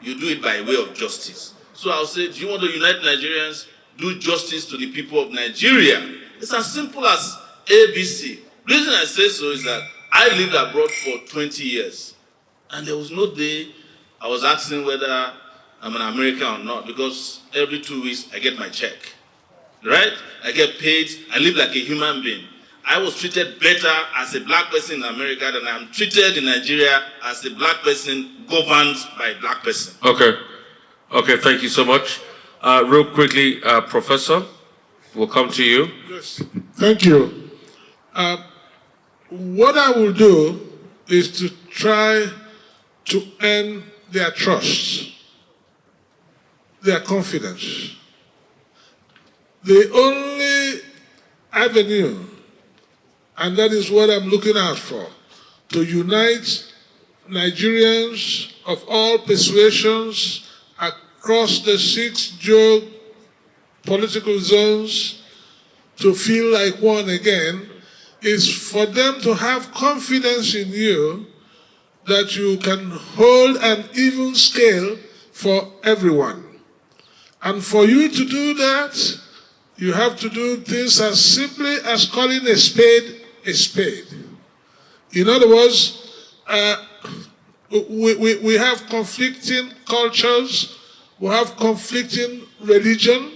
You do it by way of justice. So I'll say, do you want to unite Nigerians? Do justice to the people of Nigeria. It's as simple as ABC. The reason I say so is that I lived abroad for 20 years. And there was no day I was asking whether I'm an American or not, because every 2 weeks I get my check. Right? I get paid. I live like a human being. I was treated better as a black person in America than I'm treated in Nigeria as a black person governed by a black person. Okay, thank you so much. Real quickly, Professor, we'll come to you. Yes, thank you. What I will do is to try to earn their trust, their confidence. The only avenue, and that is what I'm looking out for, to unite Nigerians of all persuasions across the 6 geopolitical zones to feel like one again, is for them to have confidence in you that you can hold an even scale for everyone. And for you to do that, you have to do things as simply as calling a spade a spade. In other words, we have conflicting cultures, we have conflicting religion,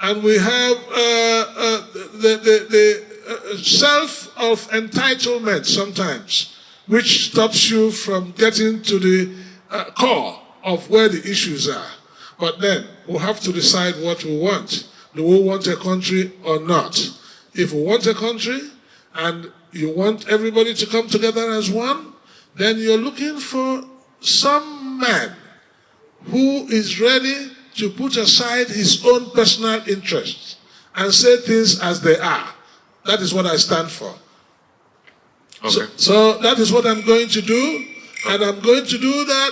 and we have the self of entitlement sometimes, which stops you from getting to the core of where the issues are. But then we'll have to decide what we want. Do we want a country or not? If we want a country and you want everybody to come together as one, then you're looking for some man who is ready to put aside his own personal interests and say things as they are. That is what I stand for. Okay. So that is what I'm going to do, and I'm going to do that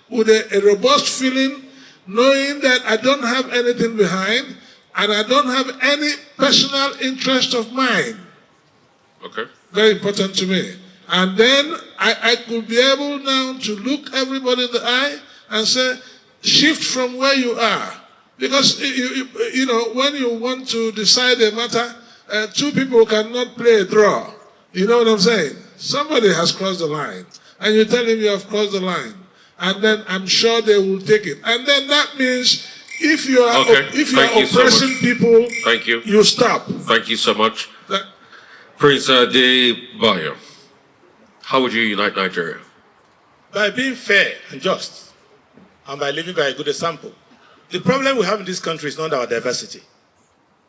with a robust feeling, knowing that I don't have anything behind, and I don't have any personal interest of mine. Okay. Very important to me. And then I could be able now to look everybody in the eye and say, shift from where you are. Because, you know, when you want to decide a matter, 2 people cannot play a draw. You know what I'm saying? Somebody has crossed the line. And you tell him you have crossed the line. And then I'm sure they will take it. And then that means if you are, oppressing people, thank you. You stop. Thank you so much. Prince Adebayo, How would you unite Nigeria? By being fair and just, and by living by a good example. The problem we have in this country is not our diversity.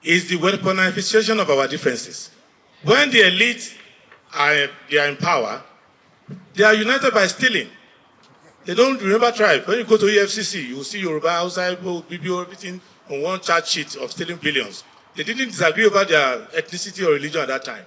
It's the weaponization of our differences. When the elite they are in power, they are united by stealing. They don't remember tribe. When you go to EFCC, you will see Yoruba outside, BBO, everything on one charge sheet of stealing billions. They didn't disagree over their ethnicity or religion at that time.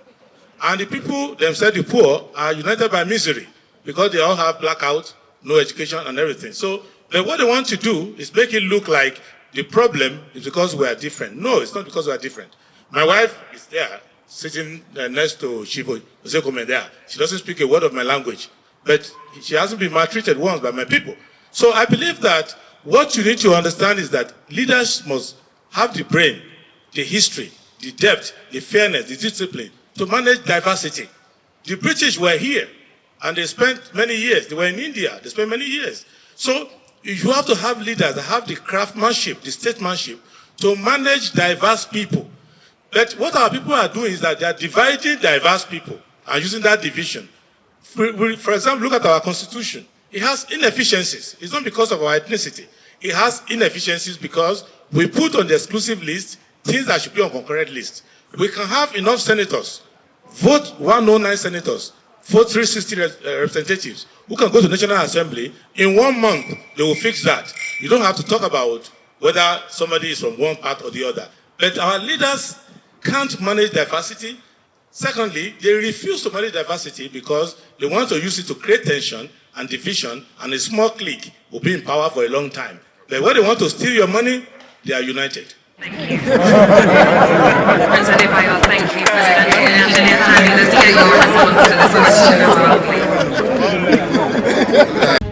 And the people themselves, the poor, are united by misery because they all have blackout, no education and everything. So what they want to do is make it look like the problem is because we are different. No, it's not because we are different. My wife is there, sitting next to Shibo Osekome there. She doesn't speak a word of my language, but she hasn't been maltreated once by my people. So I believe that what you need to understand is that leaders must have the brain, the history, the depth, the fairness, the discipline to manage diversity. The British were here, and they spent many years. They were in India. They spent many years. So you have to have leaders that have the craftsmanship, the statesmanship, to manage diverse people. But what our people are doing is that they are dividing diverse people and using that division. For example, look at our constitution. It has inefficiencies. It's not because of our ethnicity. It has inefficiencies because we put on the exclusive list things that should be on concurrent list. We can have enough senators, vote 109 senators, vote 360 representatives who can go to the National Assembly. In 1 month, they will fix that. You don't have to talk about whether somebody is from one part or the other. But our leaders can't manage diversity. Secondly, they refuse to manage diversity because they want to use it to create tension and division, and a small clique will be in power for a long time. But when they want to steal your money, they are united. Thank you. Prince Adebayo, thank you, President Sani. Let's get your response to this question as well, please.